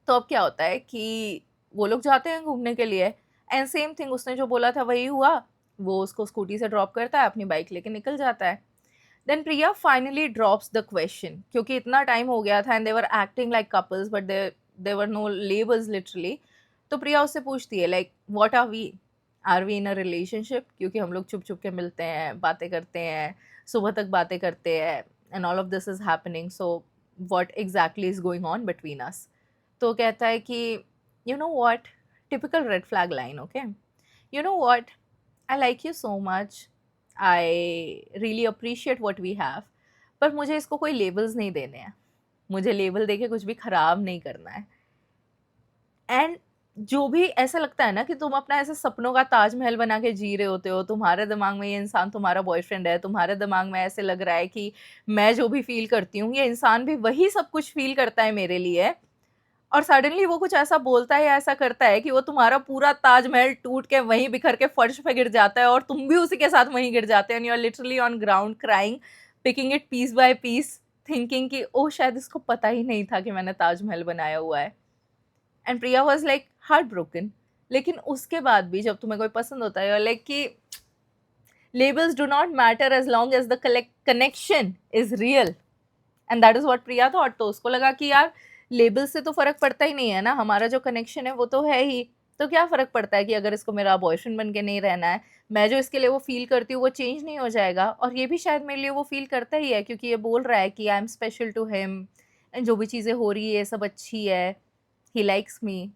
तो अब क्या होता है कि वो लोग जाते हैं घूमने के लिए, एंड सेम थिंग उसने जो बोला था वही हुआ, वो उसको स्कूटी से ड्रॉप करता है, अपनी बाइक लेके निकल जाता है। Then Priya finally drops the question, क्योंकि इतना टाइम हो गया था and they were acting like couples but they were no labels literally. तो प्रिया उससे पूछती है like what are we in a relationship, क्योंकि हम लोग छुप छुप के मिलते हैं, बातें करते हैं, सुबह तक बातें करते हैं, and all of this is happening, so what exactly is going on between us. तो कहता है कि you know what, typical red flag line, okay, you know what, I like you so much, I really appreciate what we have, पर मुझे इसको कोई labels नहीं देने हैं, मुझे लेबल देके कुछ भी ख़राब नहीं करना है। एंड जो भी ऐसा लगता है ना कि तुम अपना ऐसे सपनों का ताजमहल बना के जी रहे होते हो, तुम्हारे दिमाग में ये इंसान तुम्हारा बॉयफ्रेंड है, तुम्हारे दिमाग में ऐसे लग रहा है कि मैं जो भी फील करती हूँ ये इंसान भी वही सब कुछ फील करता है मेरे लिए, और सडनली वो कुछ ऐसा बोलता है या ऐसा करता है कि वो तुम्हारा पूरा ताजमहल टूट के वहीं बिखर के फर्श पे गिर जाता है, और तुम भी उसी के साथ वहीं गिर जाते हैं, and you are literally on ground crying, picking it piece by piece, thinking कि ओह शायद इसको पता ही नहीं था कि मैंने ताजमहल बनाया हुआ है। And Priya was like heart broken. लेकिन उसके बाद भी जब तुम्हें कोई पसंद होता है लाइक कि labels do not matter as long as the connection is real, and that is what Priya thought. तो उसको लगा कि यार लेबल से तो फर्क पड़ता ही नहीं है ना, हमारा जो कनेक्शन है वो तो है ही, तो क्या फर्क पड़ता है कि अगर इसको मेरा बॉयफ्रेंड बन के नहीं रहना है, मैं जो इसके लिए वो फील करती हूँ वो चेंज नहीं हो जाएगा, और ये भी शायद मेरे लिए वो फील करता ही है, क्योंकि ये बोल रहा है कि I am special to him, and जो भी चीज़ें हो रही है सब अच्छी है, ही लाइक्स मी।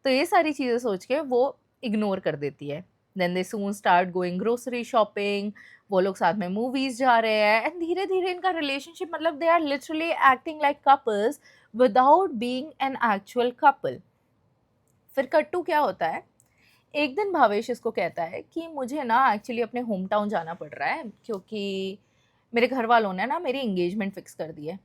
तो ये सारी चीज़ें सोच के वो इग्नोर कर देती है। Then they soon start going grocery shopping, वो लोग साथ में मूवीज जा रहे हैं, एंड धीरे धीरे इनका रिलेशनशिप, मतलब they are literally acting like couples without being an actual couple. फिर कट्टू क्या होता है, एक दिन भावेश इसको कहता है कि मुझे ना एक्चुअली अपने होम टाउन जाना पड़ रहा है, क्योंकि मेरे घर वालों ने ना मेरी इंगेजमेंट फिक्स कर दी है।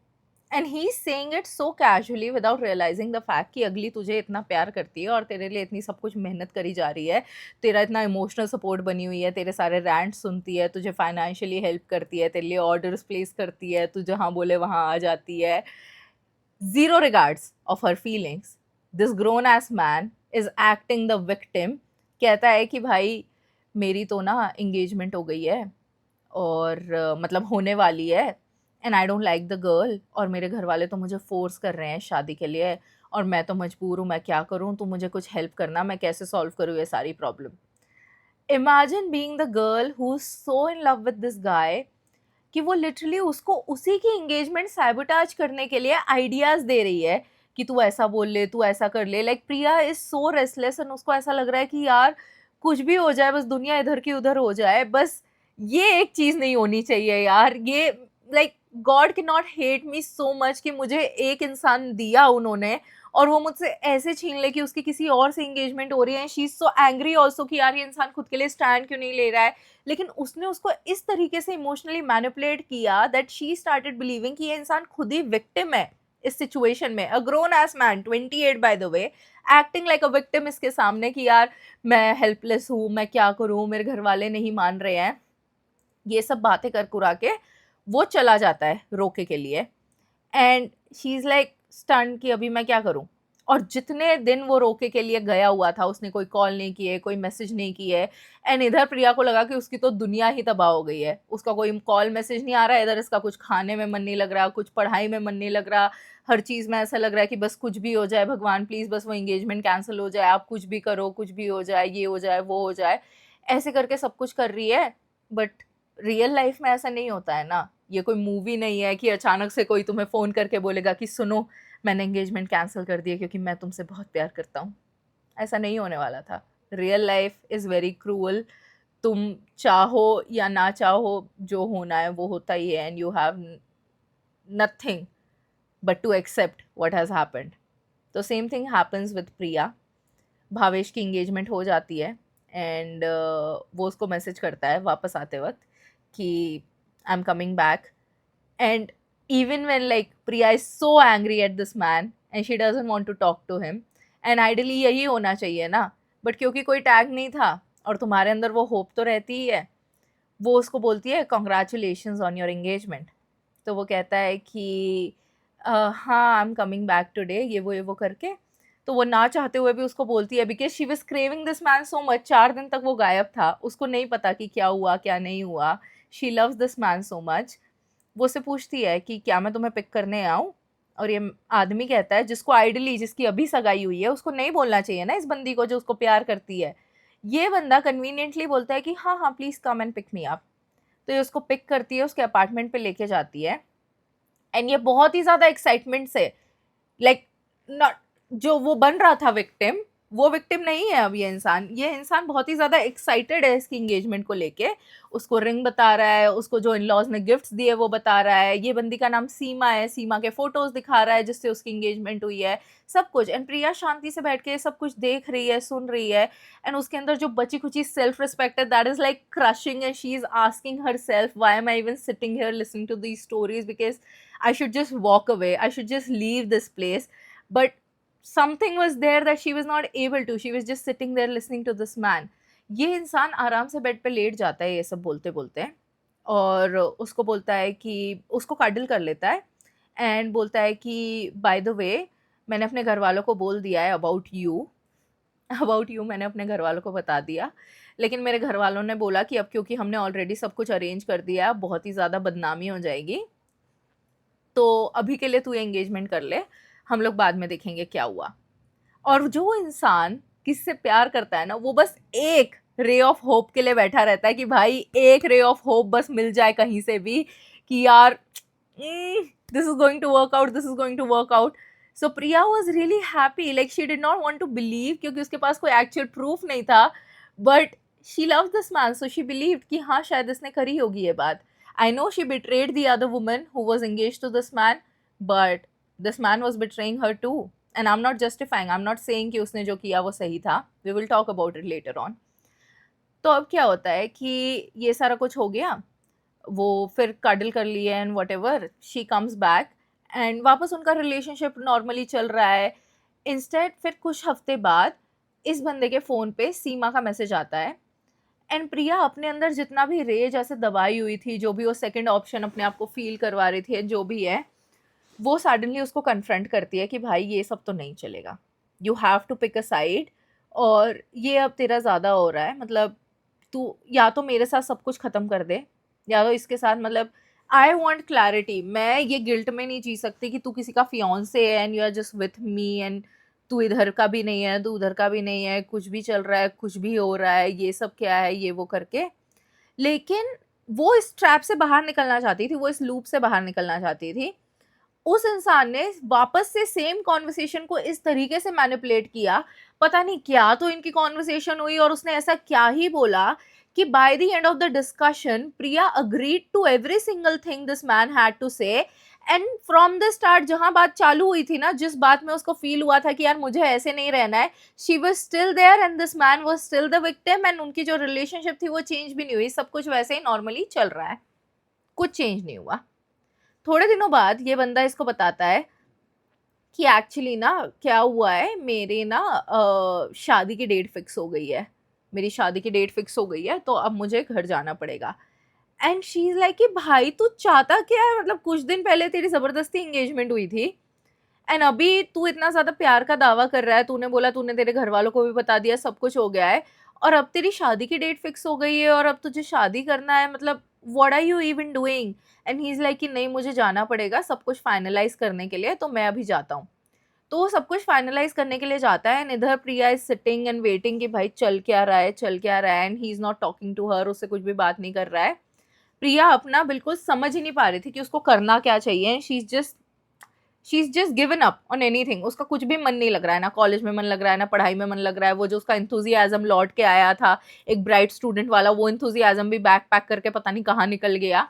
And he is saying it so casually without realizing the fact कि अगली तुझे इतना प्यार करती है और तेरे लिए इतनी सब कुछ मेहनत करी जा रही है, तेरा इतना इमोशनल सपोर्ट बनी हुई है, तेरे सारे रैंट सुनती है, तुझे फाइनेंशियली हेल्प करती है, तेरे लिए ऑर्डर्स प्लेस करती है, तू जहाँ बोले वहाँ आ जाती है, zero regards of her feelings. This grown ass man is acting the victim. कहता है कि भाई मेरी तो ना इंगेजमेंट हो गई है, और मतलब होने वाली है, and I don't like the girl, और मेरे घर वाले तो मुझे फोर्स कर रहे हैं शादी के लिए, और मैं तो मजबूर हूँ, मैं क्या करूँ, तो मुझे कुछ हेल्प करना, मैं कैसे सॉल्व करूँ ये सारी problem. Imagine being the girl who is so in love with this guy कि वो लिटरली उसको उसी की एंगेजमेंट सैबोटाज करने के लिए आइडियाज दे रही है कि तू ऐसा बोल ले, तू ऐसा कर ले। Like Priya is so restless and उसको ऐसा लग रहा है कि यार कुछ भी हो जाए, बस दुनिया इधर की उधर हो जाए, बस ये एक चीज नहीं होनी चाहिए यार। ये like God can not hate me so much कि मुझे एक इंसान दिया उन्होंने और वो मुझसे ऐसे छीन ले कि उसकी किसी और से एंगेजमेंट हो रही है। She is so angry also कि यार ये इंसान खुद के लिए स्टैंड क्यों नहीं ले रहा है। लेकिन उसने उसको इस तरीके से इमोशनली मैनिपुलेट किया दैट शी स्टार्टेड बिलीविंग कि ये इंसान खुद ही विक्टिम है इस सिचुएशन में। A grown ass man 28 by the way, acting like a victim इसके सामने कि यार मैं हेल्पलेस हूँ, मैं क्या करूँ, मेरे घर वाले नहीं मान रहे हैं। ये सब बातें कर कुरा के वो चला जाता है रोके के लिए and she is like stun कि अभी मैं क्या करूं। और जितने दिन वो रोके के लिए गया हुआ था उसने कोई कॉल नहीं किए, कोई मैसेज नहीं किए। एंड इधर प्रिया को लगा कि उसकी तो दुनिया ही तबाह हो गई है, उसका कोई कॉल मैसेज नहीं आ रहा है, इधर इसका कुछ खाने में मन नहीं लग रहा, कुछ पढ़ाई में मन नहीं लग रहा, हर चीज़ में ऐसा लग रहा है कि बस कुछ भी हो जाए भगवान प्लीज़, बस वो एंगेजमेंट कैंसिल हो जाए, आप कुछ भी करो, कुछ भी हो जाए, ये हो जाए वो हो जाए। ऐसे करके सब कुछ कर रही है। बट रियल लाइफ में ऐसा नहीं होता है ना। ये कोई मूवी नहीं है कि अचानक से कोई तुम्हें फ़ोन करके बोलेगा कि सुनो मैंने एंगेजमेंट कैंसिल कर दिया क्योंकि मैं तुमसे बहुत प्यार करता हूँ। ऐसा नहीं होने वाला था। Real life is very cruel. तुम चाहो या ना चाहो, जो होना है वो होता ही है and you have nothing but to accept what has happened. तो same thing happens with Priya. Bhavesh की एंगेजमेंट हो जाती है एंड वो उसको मैसेज करता है वापस आते वक्त कि I am coming back. And even when like Priya is so angry at this man and she doesn't want to talk to him, and ideally यही होना चाहिए ना, बट क्योंकि कोई टैग नहीं था और तुम्हारे अंदर वो होप तो रहती ही है, वो उसको बोलती है कॉन्ग्रेचुलेशंस ऑन योर एंगेजमेंट। तो वो कहता है कि हाँ I am coming back today, ये वो करके। तो वो ना चाहते हुए भी उसको बोलती है because she was craving this man so much. 4 दिन तक वो गायब था, उसको नहीं पता कि क्या हुआ क्या नहीं हुआ। She loves this man so much. वो उससे पूछती है कि क्या मैं तुम्हें पिक करने आऊँ। और ये आदमी कहता है जिसको आइडली जिसकी अभी सगाई हुई है उसको नहीं बोलना चाहिए ना इस बंदी को जो उसको प्यार करती है। ये बंदा कन्वीनियंटली बोलता है कि हाँ हाँ please come and pick me up. तो ये उसको पिक करती है, उसके अपार्टमेंट पे लेके जाती है एंड ये बहुत ही ज़्यादा एक्साइटमेंट से लाइक नॉट जो वो बन रहा था विक्टिम, वो विक्टिम नहीं है अब। ये इंसान बहुत ही ज़्यादा एक्साइटेड है इसकी एंगेजमेंट को लेके। उसको रिंग बता रहा है, उसको जो इन लॉज ने गिफ्ट्स दिए वो बता रहा है। ये बंदी का नाम सीमा है, सीमा के फोटोज दिखा रहा है जिससे उसकी एंगेजमेंट हुई है, सब कुछ। एंड प्रिया शांति से बैठ के सब कुछ देख रही है, सुन रही है। एंड उसके अंदर जो बची खुची सेल्फ रिस्पेक्ट है that is like crushing and she is asking herself why am I even sitting here listening to these stories, because I should just walk away, I should just leave this place. But something was there that she was not able to, she was just sitting there listening to this man। ये इंसान आराम से bed पे late जाता है ये सब बोलते बोलते, और उसको बोलता है कि उसको काडिल कर लेता है एंड बोलता है कि बाय द वे मैंने अपने घर वालों को बोल दिया है अबाउट यू मैंने अपने घर वालों को बता दिया। लेकिन मेरे घर वालों ने बोला कि अब क्योंकि हमने ऑलरेडी सब कुछ अरेंज कर दिया है, बहुत ही ज़्यादा बदनामी हो जाएगी, तो अभी के लिए तू एंगेजमेंट कर ले, हम लोग बाद में देखेंगे क्या हुआ। और जो इंसान किससे प्यार करता है ना, वो बस एक रे ऑफ होप के लिए बैठा रहता है कि भाई एक रे ऑफ होप बस मिल जाए कहीं से भी कि यार this is going to work out, this is going to work out. So Priya was really happy, like she did not want to believe क्योंकि उसके पास कोई एक्चुअल प्रूफ नहीं था, but she love this man so she believe कि हाँ शायद इसने करी होगी ये बात। I know she betrayed the other woman who was engaged to this man, but this man was betraying her too. And I'm not justifying, I'm not saying कि उसने जो किया वो सही था. We will talk about it later on. तो अब क्या होता है कि ये सारा कुछ हो गया, वो फिर कडल कर लिए and what ever, she comes back and वापस उनका रिलेशनशिप नॉर्मली चल रहा है। इंस्टेड फिर कुछ हफ्ते बाद इस बंदे के फ़ोन पे सीमा का मैसेज आता है एंड प्रिया अपने अंदर जितना भी रेज ऐसे दबाई हुई थी, जो भी वो सेकंड ऑप्शन अपने आप को फील करवा रही थी, जो भी है, वो सडनली उसको कन्फ्रंट करती है कि भाई ये सब तो नहीं चलेगा, you have to pick a side, और ये अब तेरा ज़्यादा हो रहा है। मतलब तू या तो मेरे साथ सब कुछ ख़त्म कर दे या तो इसके साथ, मतलब आई वॉन्ट क्लैरिटी। मैं ये गिल्ट में नहीं जी सकती कि तू किसी का फियांसे है and you are just with me and तू इधर का भी नहीं है, तू उधर का भी नहीं है, कुछ भी चल रहा है, कुछ भी हो रहा है, ये सब क्या है, ये वो करके। लेकिन वो इस ट्रैप से बाहर निकलना चाहती थी, वो इस लूप से बाहर निकलना चाहती थी। उस इंसान ने वापस से सेम कॉन्वर्सेशन को इस तरीके से मैनिपुलेट किया, पता नहीं क्या तो इनकी कॉन्वर्सेशन हुई और उसने ऐसा क्या ही बोला कि by the end of the discussion Priya agreed to every single thing this man had to say. And from the start जहां बात चालू हुई थी ना, जिस बात में उसको फील हुआ था कि यार मुझे ऐसे नहीं रहना है, she was still there and this man was still the victim. And उनकी जो रिलेशनशिप थी वो चेंज भी नहीं हुई, सब कुछ वैसे ही नॉर्मली चल रहा है, कुछ चेंज नहीं हुआ। थोड़े दिनों बाद ये बंदा इसको बताता है कि एक्चुअली ना क्या हुआ है, मेरे ना शादी की डेट फिक्स हो गई है, मेरी शादी की डेट फिक्स हो गई है, तो अब मुझे घर जाना पड़ेगा। एंड शी इज लाइक कि भाई तू चाहता क्या है, मतलब कुछ दिन पहले तेरी ज़बरदस्ती एंगेजमेंट हुई थी एंड अभी तू इतना ज़्यादा प्यार का दावा कर रहा है, तूने बोला, तूने तेरे घर वालों को भी बता दिया, सब कुछ हो गया है, और अब तेरी शादी की डेट फिक्स हो गई है और अब तुझे शादी करना है, मतलब what are you even doing. And he is like कि नहीं मुझे जाना पड़ेगा सब कुछ फाइनलाइज करने के लिए, तो मैं अभी जाता हूँ। तो वो सब कुछ फाइनलाइज करने के लिए जाता है एंड इधर प्रिया इज सिटिंग एंड वेटिंग कि भाई चल क्या रहा है, चल क्या रहा है, and he is not talking to her, उससे कुछ भी बात नहीं कर रहा है। प्रिया अपना बिल्कुल समझ ही नहीं पा रही थी कि उसको करना क्या चाहिए। She is just given up on anything, उसका कुछ भी मन नहीं लग रहा है, ना कॉलेज में मन लग रहा है, ना पढ़ाई में मन लग रहा है। वो जो उसका इंथुजियाज्म लौट के आया था एक ब्राइट स्टूडेंट वाला, वो इंथुजियाज्म भी बैक पैक करके पता नहीं कहाँ निकल गया।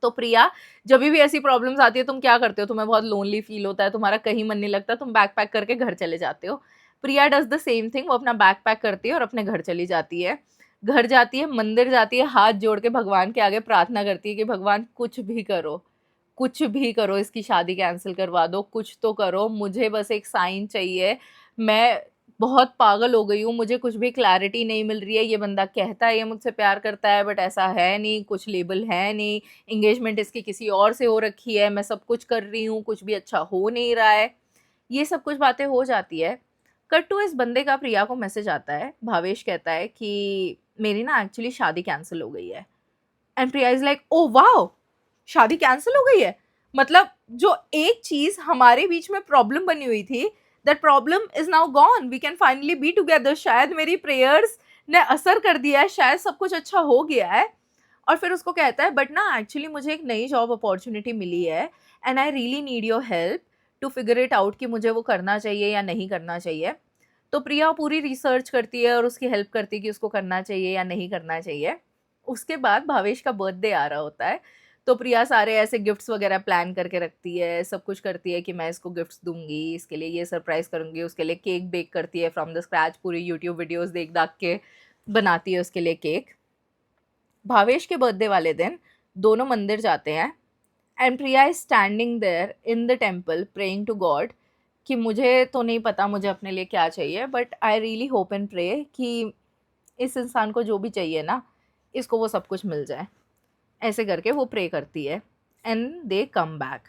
तो प्रिया, जब भी ऐसी प्रॉब्लम्स आती है तुम क्या करते हो, तुम्हें बहुत लोनली फील होता है, तुम्हारा कहीं मन नहीं लगता, तुम बैक पैक करके घर चले जाते हो। प्रिया डज द सेम थिंग, वो अपना बैक पैक करती है और अपने घर चली जाती है। घर जाती है, मंदिर जाती है, हाथ जोड़ के भगवान के आगे प्रार्थना करती है कि भगवान कुछ भी करो, कुछ भी करो, इसकी शादी कैंसिल करवा दो, कुछ तो करो, मुझे बस एक साइन चाहिए। मैं बहुत पागल हो गई हूँ, मुझे कुछ भी क्लैरिटी नहीं मिल रही है। ये बंदा कहता है ये मुझसे प्यार करता है, बट ऐसा है नहीं, कुछ लेबल है नहीं, एंगेजमेंट इसकी किसी और से हो रखी है, मैं सब कुछ कर रही हूँ, कुछ भी अच्छा हो नहीं रहा है। ये सब कुछ बातें हो जाती है। कट टू, इस बंदे का प्रिया को मैसेज आता है, भावेश कहता है कि मेरी ना एक्चुअली शादी कैंसिल हो गई है। And Priya is like oh wow, शादी कैंसिल हो गई है, मतलब जो एक चीज हमारे बीच में प्रॉब्लम बनी हुई थी, that problem is now gone, we can finally be together, शायद मेरी प्रेयर्स ने असर कर दिया है, शायद सब कुछ अच्छा हो गया है। और फिर उसको कहता है बट ना एक्चुअली मुझे एक नई जॉब अपॉर्चुनिटी मिली है and I really need your help to figure it out कि मुझे वो करना चाहिए या नहीं करना चाहिए। तो प्रिया पूरी रिसर्च करती है और उसकी हेल्प करती है कि उसको करना चाहिए या नहीं करना चाहिए। उसके बाद भावेश का बर्थडे आ रहा होता है, तो प्रिया सारे ऐसे गिफ्ट्स वगैरह प्लान करके रखती है, सब कुछ करती है कि मैं इसको गिफ्ट्स दूंगी, इसके लिए ये सरप्राइज करूंगी, उसके लिए केक बेक करती है फ्रॉम द स्क्रैच, पूरी यूट्यूब वीडियोस देख दाख के बनाती है उसके लिए केक। भावेश के बर्थडे वाले दिन दोनों मंदिर जाते हैं and Priya is standing there in the temple praying to God कि मुझे तो नहीं पता मुझे अपने लिए क्या चाहिए, but I really hope and pray कि इस इंसान को जो भी चाहिए ना, इसको वो सब कुछ मिल जाए। ऐसे करके वो प्रे करती है एंड दे कम बैक।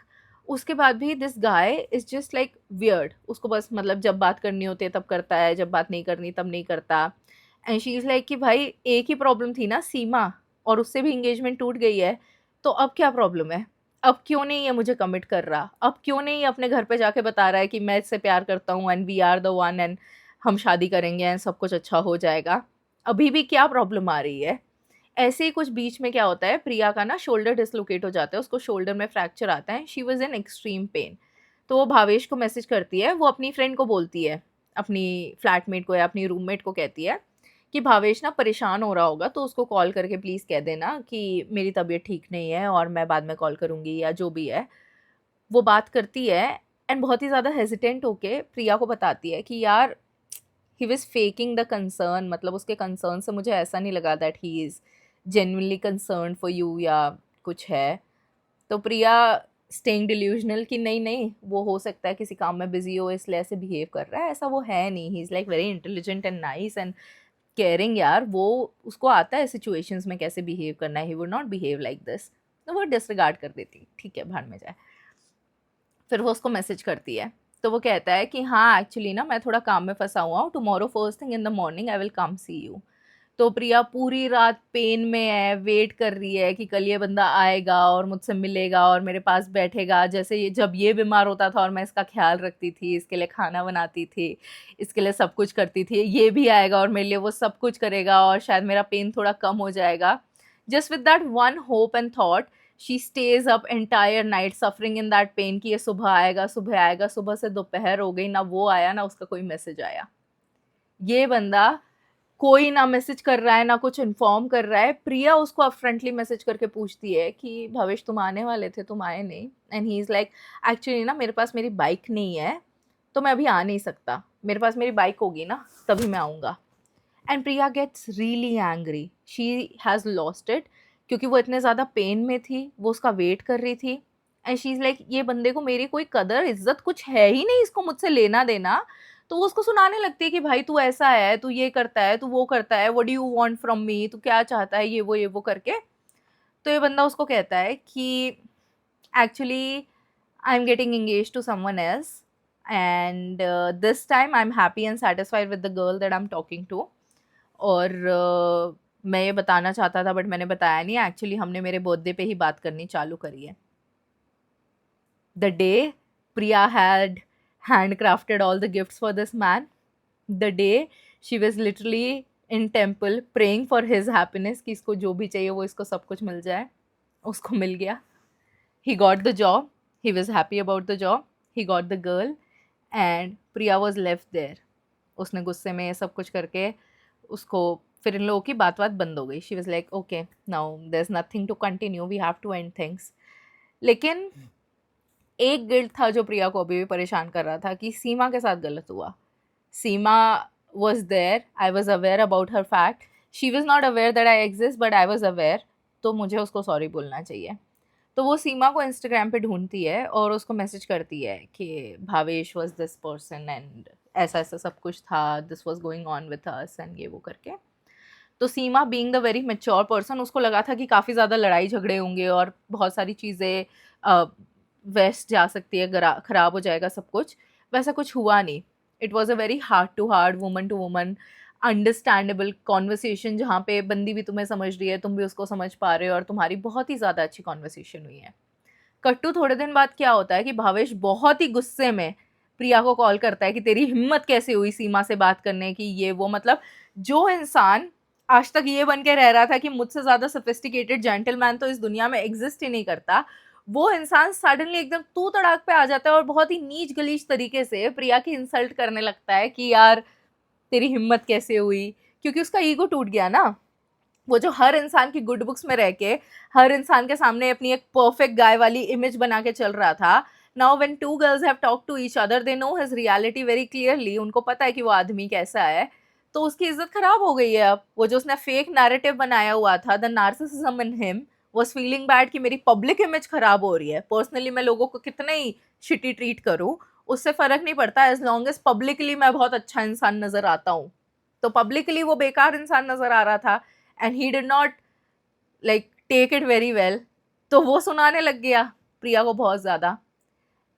उसके बाद भी this guy is just like weird, उसको बस मतलब जब बात करनी होती है तब करता है, जब बात नहीं करनी तब नहीं करता। एंड शी इज़ लाइक कि भाई एक ही प्रॉब्लम थी ना, सीमा, और उससे भी इंगेजमेंट टूट गई है, तो अब क्या प्रॉब्लम है, अब क्यों नहीं ये मुझे कमिट कर रहा, अब क्यों नहीं ये अपने घर पे जाके बता रहा है कि मैं इससे प्यार करता हूँ and we are the one and हम शादी करेंगे एंड सब कुछ अच्छा हो जाएगा, अभी भी क्या प्रॉब्लम आ रही है। ऐसे ही कुछ बीच में क्या होता है, प्रिया का ना शोल्डर डिसलोकेट हो जाता है, उसको शोल्डर में फ्रैक्चर आता है, she was in extreme pain. तो वो भावेश को मैसेज करती है, वो अपनी फ्रेंड को बोलती है, अपनी फ्लैटमेट को या अपनी रूममेट को कहती है कि भावेश ना परेशान हो रहा होगा तो उसको कॉल करके प्लीज़ कह देना कि मेरी तबीयत ठीक नहीं है और मैं बाद में कॉल करूँगी या जो भी है। वो बात करती है एंड बहुत ही ज़्यादा हेजिटेंट होके प्रिया को बताती है कि यार he was faking the concern, मतलब उसके कंसर्न से मुझे ऐसा नहीं लगा that he is genuinely concern for you या कुछ है। तो प्रिया स्टेइंग डिल्यूजनल कि नहीं नहीं वो हो सकता है किसी काम में बिजी हो इसलिए ऐसे बिहेव कर रहा है, ऐसा वो है नहीं, ही is like very intelligent and nice and caring, यार वो उसको आता है सिचुएशंस में कैसे बिहेव करना है, he would not behave like this. तो वो डिसरिगार्ड कर देती, ठीक है भाड़ में जाए। फिर वो उसको मैसेज करती है, तो वो कहता है कि हाँ एक्चुअली ना मैं थोड़ा काम में फंसा हुआ हूँ, tomorrow first thing in the morning I will come see you. तो प्रिया पूरी रात पेन में है, वेट कर रही है कि कल ये बंदा आएगा और मुझसे मिलेगा और मेरे पास बैठेगा, जैसे ये जब ये बीमार होता था और मैं इसका ख्याल रखती थी, इसके लिए खाना बनाती थी, इसके लिए सब कुछ करती थी, ये भी आएगा और मेरे लिए वो सब कुछ करेगा और शायद मेरा पेन थोड़ा कम हो जाएगा. Just with that one hope and thought she stage up entire night suffering in that pain कि ये सुबह आएगा, सुबह आएगा. सुबह से दोपहर हो गई, ना वो आया ना उसका कोई मैसेज आया. ये बंदा कोई ना मैसेज कर रहा है, ना कुछ इन्फॉर्म कर रहा है. प्रिया उसको अपफ्रंटली मैसेज करके पूछती है कि भवेश तुम आने वाले थे, तुम आए नहीं. And he is like actually ना मेरे पास मेरी बाइक नहीं है तो मैं अभी आ नहीं सकता, मेरे पास मेरी बाइक होगी ना तभी मैं आऊँगा. And Priya gets really angry, she has lost it, क्योंकि वो इतने ज़्यादा पेन में थी, वो उसका वेट कर रही थी. एंड शी इज़ लाइक ये बंदे को मेरी कोई कदर इज्जत कुछ है ही नहीं, इसको मुझसे लेना देना. तो वो उसको सुनाने लगती है कि भाई तू ऐसा है, तू ये करता है, तू वो करता है, what do you want from me, तू क्या चाहता है, ये वो करके. तो ये बंदा उसको कहता है कि actually I am getting engage to someone else and this time I am happy and satisfied with the girl that I am talking to. और मैं ये बताना चाहता था बट मैंने बताया नहीं, एक्चुअली हमने मेरे बर्थडे पे ही बात करनी चालू करी है. The day Priya had handcrafted all the gifts for this man, the day she was literally in temple praying for his happiness कि इसको जो भी चाहिए वो इसको सब कुछ मिल जाए, उसको मिल गया. He got the job, he was happy about the job, he got the girl and Priya was left there. उसने गुस्से में ये सब कुछ करके उसको, फिर इन लोगों की बात बंद हो गई. She was like okay now there's nothing to continue, we have to end things. लेकिन एक गिल्ट था जो प्रिया को अभी भी परेशान कर रहा था कि सीमा के साथ गलत हुआ. Seema was there, I was aware about her fact, she was not aware that I exist but I was aware, तो मुझे उसको सॉरी बोलना चाहिए. तो वो सीमा को इंस्टाग्राम पे ढूंढती है और उसको मैसेज करती है कि Bhavesh was this person and ऐसा ऐसा सब कुछ था, this was going on with us and ये वो करके. तो Seema being the very mature person, उसको लगा था कि काफ़ी ज़्यादा लड़ाई झगड़े होंगे और बहुत सारी चीज़ें वेस्ट जा सकती है, ख़राब हो जाएगा सब कुछ. वैसा कुछ हुआ नहीं. It was a very heart to heart, woman to woman understandable conversation, जहाँ पे बंदी भी तुम्हें समझ रही है, तुम भी उसको समझ पा रहे हो और तुम्हारी बहुत ही ज़्यादा अच्छी कॉन्वर्सेशन हुई है. कट्टू थोड़े दिन बाद क्या होता है कि भावेश बहुत ही गुस्से में प्रिया को कॉल करता है कि तेरी हिम्मत कैसे हुई सीमा से बात करने की, ये वो. मतलब जो इंसान आज तक ये बन के रह रहा था कि मुझसे ज़्यादा सोफिस्टिकेटेड जेंटलमैन तो इस दुनिया में एग्जिस्ट ही नहीं करता, वो इंसान सडनली एकदम तू तड़ाक पे आ जाता है और बहुत ही नीच गलीच तरीके से प्रिया की इंसल्ट करने लगता है कि यार तेरी हिम्मत कैसे हुई. क्योंकि उसका ईगो टूट गया ना. वो जो हर इंसान की गुड बुक्स में रह के हर इंसान के सामने अपनी एक परफेक्ट गाय वाली इमेज बना के चल रहा था, now when two girls have talk to each other they know his reality very clearly, उनको पता है कि वो आदमी कैसा है, तो उसकी इज्जत खराब हो गई है. अब वो जो उसने फेक नैरेटिव बनाया हुआ था, the narcissism in him was feeling bad कि मेरी पब्लिक इमेज खराब हो रही है. पर्सनली मैं लोगों को कितना ही शिटी ट्रीट करूं, उससे फर्क नहीं पड़ता एज लॉन्ग एज पब्लिकली मैं बहुत अच्छा इंसान नजर आता हूँ. तो पब्लिकली वो बेकार इंसान नजर आ रहा था and he did not like take it very well. तो वो सुनाने लग गया प्रिया को बहुत ज़्यादा.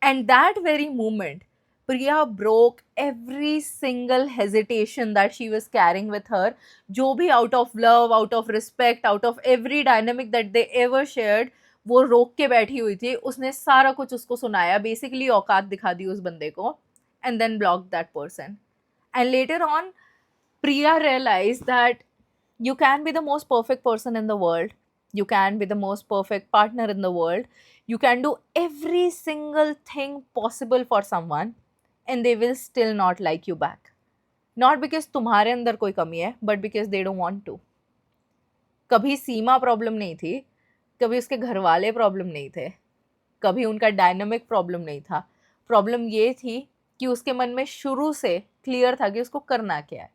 And that very moment Priya broke every single hesitation that she was carrying with her. जो भी out of love, out of respect, out of every dynamic that they ever shared, वो रोक के बैठी हुई थी. उसने सारा कुछ उसको सुनाया, बेसिकली औकात दिखा दी उस बंदे को, and then block that person. And later on Priya realized that you can be the most perfect person in the world. You can be the most perfect partner in the world. You can do every single thing possible for someone and they will still not like you back. Not because तुम्हारे अंदर कोई कमी है, but because they don't want to. कभी सीमा problem नहीं थी, कभी उसके घर वाले प्रॉब्लम नहीं थे, कभी उनका डायनामिक प्रॉब्लम नहीं था. प्रॉब्लम ये थी कि उसके मन में शुरू से क्लियर था कि उसको करना क्या है.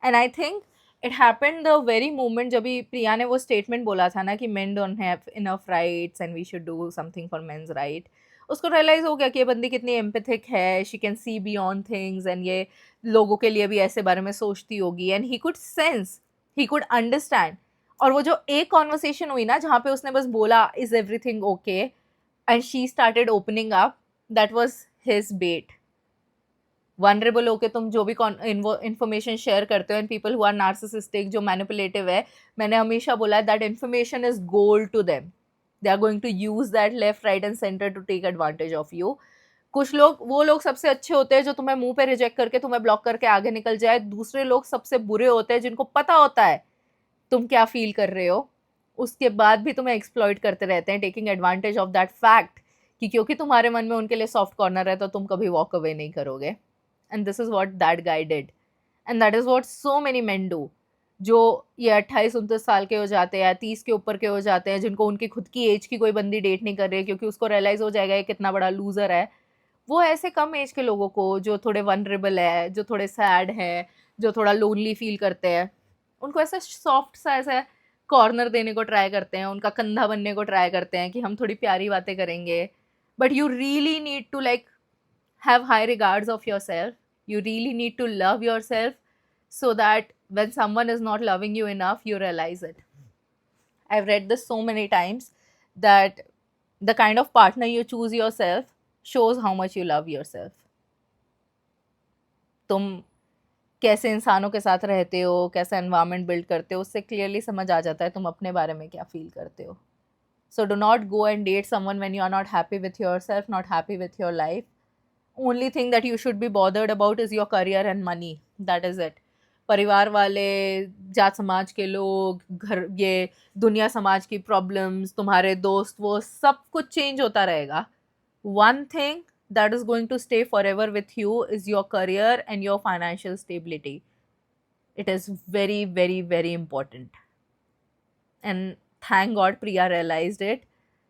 And I think it happened the very moment जब भी प्रिया ने वो स्टेटमेंट बोला था ना कि men don't have enough rights and we should do something for men's right. उसको रियलाइज़ हो गया कि ये बंदी कितनी एम्पैथिक है, she can see beyond things and ये लोगों के लिए भी ऐसे बारे में सोचती होगी. And he could sense, he could understand. और वो जो एक कॉन्वर्सेशन हुई ना जहाँ पे उसने बस बोला is everything okay and she started opening up, that was his bet. Vulnerable होके तुम जो भी इंफॉर्मेशन शेयर करते हो, and people who are narcissistic, जो मैनिपुलेटिव है, मैंने हमेशा बोला है that information is gold to them. They are going to use that left right and centre to take advantage of you. कुछ लोग, वो लोग सबसे अच्छे होते हैं जो तुम्हें मुंह पे रिजेक्ट करके तुम्हें ब्लॉक करके आगे निकल जाए. दूसरे लोग सबसे बुरे होते हैं जिनको पता होता है तुम क्या फील कर रहे हो, उसके बाद भी तुम्हें एक्सप्लॉइट करते रहते हैं, taking advantage of that fact कि क्योंकि तुम्हारे मन में उनके लिए सॉफ्ट कॉर्नर है तो तुम कभी वॉक अवे नहीं करोगे. And this is what that guy did, and that is what so many main do. जो ये 28-29 साल के हो जाते हैं या 30 के ऊपर के हो जाते हैं, जिनको उनकी खुद की एज की कोई बंदी डेट नहीं कर रही है क्योंकि उसको रियलाइज हो जाएगा ये कितना बड़ा लूजर है, वो ऐसे कम एज के लोगों को जो थोड़े वनरेबल है, जो थोड़े सैड है, जो थोड़ा लोनली फील करते हैं, उनको ऐसा सॉफ्ट सा ऐसा कॉर्नर देने को ट्राई करते हैं, उनका कंधा बनने को ट्राई करते हैं कि हम थोड़ी प्यारी बातें करेंगे. But you really need to like have high regards of yourself. You really need to love yourself so that when someone is not loving you enough, you realize it. I've read this so many times that the kind of partner you choose yourself shows how much you love yourself. तुम कैसे इंसानों के साथ रहते हो, कैसा environment build करते हो, उससे क्लियरली समझ आ जाता है तुम अपने बारे में क्या फील करते हो. So do not go and date someone when you are not happy with yourself, not happy with your life. Only thing that you should be bothered about is your career and money. That is it. परिवार वाले, जात समाज के लोग, घर, ये दुनिया समाज की प्रॉब्लम्स, तुम्हारे दोस्त, वो सब कुछ चेंज होता रहेगा. One thing that is going to stay forever with you is your career and your financial stability. It is very, very, very important. And thank God Priya realized it.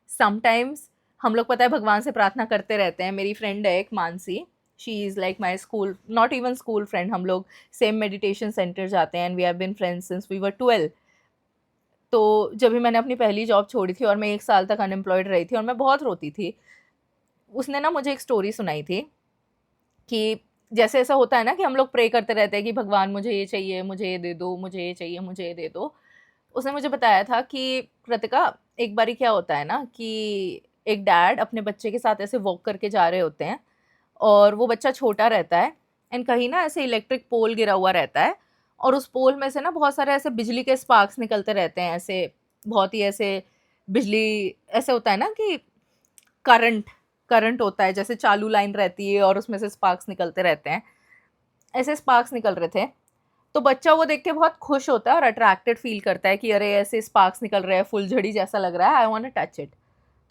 Sometimes हम लोग पता है भगवान से प्रार्थना करते रहते हैं. मेरी फ्रेंड है एक Mansi, she is like my school, not even school friend, हम लोग सेम मेडिटेशन सेंटर जाते हैं and we have been friends since we were 12. तो जब भी मैंने अपनी पहली जॉब छोड़ी थी और मैं 1 साल तक अनएम्प्लॉयड रही थी और मैं बहुत रोती थी, उसने ना मुझे एक स्टोरी सुनाई थी कि जैसे ऐसा होता है ना कि हम लोग प्रे करते रहते हैं कि भगवान मुझे ये चाहिए, मुझे ये दे दो, मुझे ये चाहिए, मुझे ये दे दो. उसने मुझे बताया था कि कृतिका, एक बारी क्या होता है ना कि एक डैड अपने बच्चे के साथ ऐसे वॉक करके जा रहे होते हैं और वो बच्चा छोटा रहता है एंड कहीं ना ऐसे इलेक्ट्रिक पोल गिरा हुआ रहता है और उस पोल में से ना बहुत सारे ऐसे बिजली के स्पार्क्स निकलते रहते हैं, ऐसे बहुत ही ऐसे बिजली, ऐसे होता है ना कि करंट करंट होता है, जैसे चालू लाइन रहती है और उसमें से स्पार्क्स निकलते रहते हैं, ऐसे स्पार्क्स निकल रहे थे. तो बच्चा वो देख के बहुत खुश होता है और अट्रैक्टेड फील करता है कि अरे ऐसे स्पार्क्स निकल रहे हैं, फुलझड़ी जैसा लग रहा है, I want to touch it.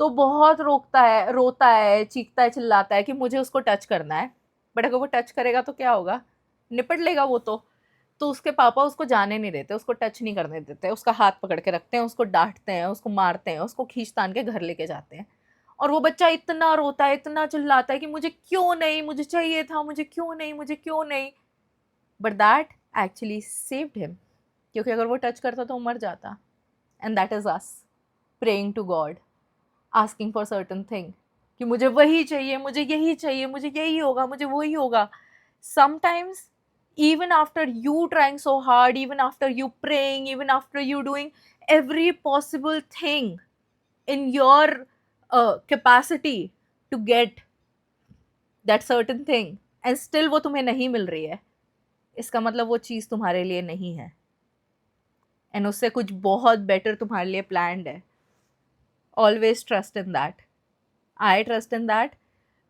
तो बहुत रोता है, चीखता है, चिल्लाता है कि मुझे उसको टच करना है. बट अगर वो टच करेगा तो क्या होगा, निपट लेगा वो तो उसके पापा उसको जाने नहीं देते, उसको टच नहीं करने देते, उसका हाथ पकड़ के रखते हैं, उसको डांटते हैं, उसको मारते हैं, उसको खींच तान के घर लेके जाते हैं. और वो बच्चा इतना रोता है, इतना चिल्लाता है कि मुझे क्यों नहीं, मुझे चाहिए था, मुझे क्यों नहीं, मुझे क्यों नहीं. But that actually saved him, क्योंकि अगर वो टच करता तो वो मर जाता. And that is us praying to God, asking for certain thing कि मुझे वही चाहिए, मुझे यही चाहिए, मुझे यही होगा, मुझे वही होगा. Sometimes even after you trying so hard, even after you praying, even after you doing every possible thing in your capacity to get that certain thing and still वो तुम्हें नहीं मिल रही है, इसका मतलब वो चीज़ तुम्हारे लिए नहीं है एंड उससे कुछ बहुत बेटर तुम्हारे लिए प्लान्ड है. Always trust in that. I trust in that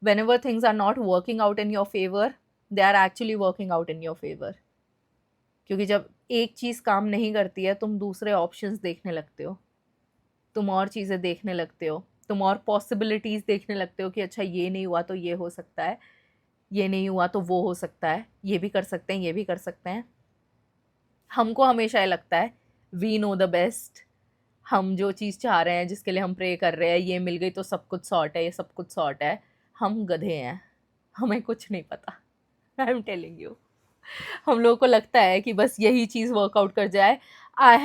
whenever things are not working out in your favor, they are actually working out in your favor. क्योंकि जब एक चीज़ काम नहीं करती है, तुम दूसरे ऑप्शंस देखने लगते हो, तुम और चीज़ें देखने लगते हो, तुम और पॉसिबिलिटीज़ देखने लगते हो कि अच्छा ये नहीं हुआ तो ये हो सकता है, ये नहीं हुआ तो वो हो सकता है, ये भी कर सकते हैं, ये भी कर सकते हैं. हमको हमेशा ये लगता है वी नो द बेस्ट, हम जो चीज़ चाह रहे हैं, जिसके लिए हम प्रे कर रहे हैं, ये मिल गई तो सब कुछ सॉर्ट है, ये सब कुछ सॉर्ट है. हम गधे हैं, हमें कुछ नहीं पता. आई एम टेलिंग यू, हम लोगों को लगता है कि बस यही चीज़ वर्कआउट कर जाए. I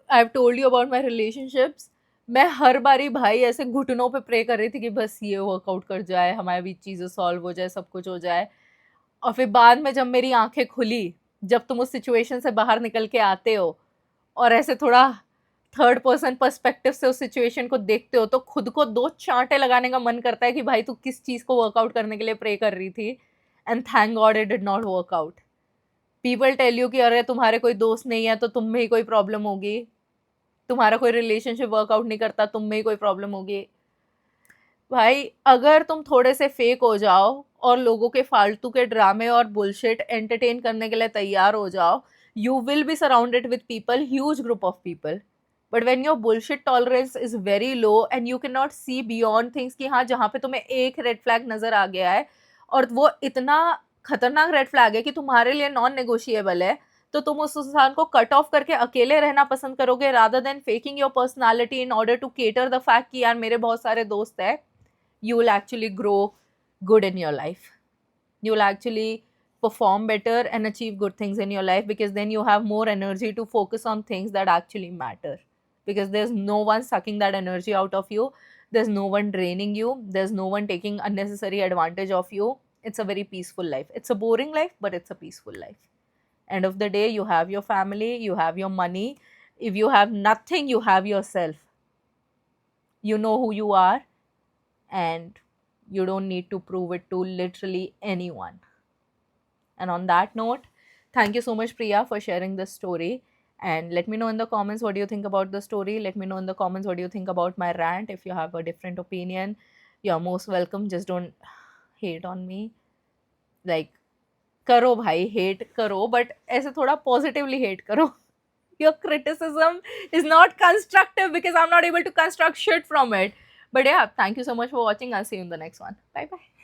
have told you about my relationships. मैं हर बारी भाई ऐसे घुटनों पे प्रे कर रही थी कि बस ये वर्कआउट कर जाए, हमारी भी चीज़ें सॉल्व हो जाए, सब कुछ हो जाए. और फिर बाद में जब मेरी आंखें खुली, जब तुम उस सिचुएशन से बाहर निकल के आते हो और ऐसे थोड़ा थर्ड पर्सन पर्सपेक्टिव से उस सिचुएशन को देखते हो, तो खुद को 2 चांटे लगाने का मन करता है कि भाई तू किस चीज़ को वर्कआउट करने के लिए प्रे कर रही थी. and thank God it did not work out. People tell you कि अरे तुम्हारे कोई दोस्त नहीं है तो तुम में ही कोई प्रॉब्लम होगी, तुम्हारा कोई रिलेशनशिप वर्कआउट नहीं करता तुम में ही कोई प्रॉब्लम होगी. भाई अगर तुम थोड़े से फेक हो जाओ और लोगों के फालतू के ड्रामे और बुलशिट एंटरटेन करने के लिए तैयार हो जाओ, you will be surrounded with people, huge group of people. But when your bullshit tolerance is very low and you cannot see beyond things कि हाँ जहाँ पे तुम्हें एक रेड फ्लैग नजर आ गया है और वो इतना खतरनाक रेड फ्लैग है कि तुम्हारे लिए नॉन नेगोशिएबल है, तो तुम उस इंसान को कट ऑफ करके अकेले रहना पसंद करोगे rather than faking your personality in order to cater the fact कि यार मेरे बहुत सारे दोस्त हैं. You will actually grow good in your life. You will actually perform better and achieve good things in your life, because then you have more energy to focus on things that actually matter, because there's no one sucking that energy out of you, there's no one draining you, there's no one taking unnecessary advantage of you. It's a very peaceful life. It's a boring life, but it's a peaceful life. End of the day, you have your family, you have your money. If you have nothing, you have yourself. You know who you are, and you don't need to prove it to literally anyone. And on that note, thank you so much, Priya, for sharing this story. And let me know in the comments what do you think about the story. Let me know in the comments what do you think about my rant. If you have a different opinion, you're most welcome. Just don't hate on me. Like, करो भाई, hate करो, but ऐसे थोड़ा positively hate करो. Your criticism is not constructive because I'm not able to construct shit from it. But yeah, thank you so much for watching. I'll see you in the next one. Bye bye.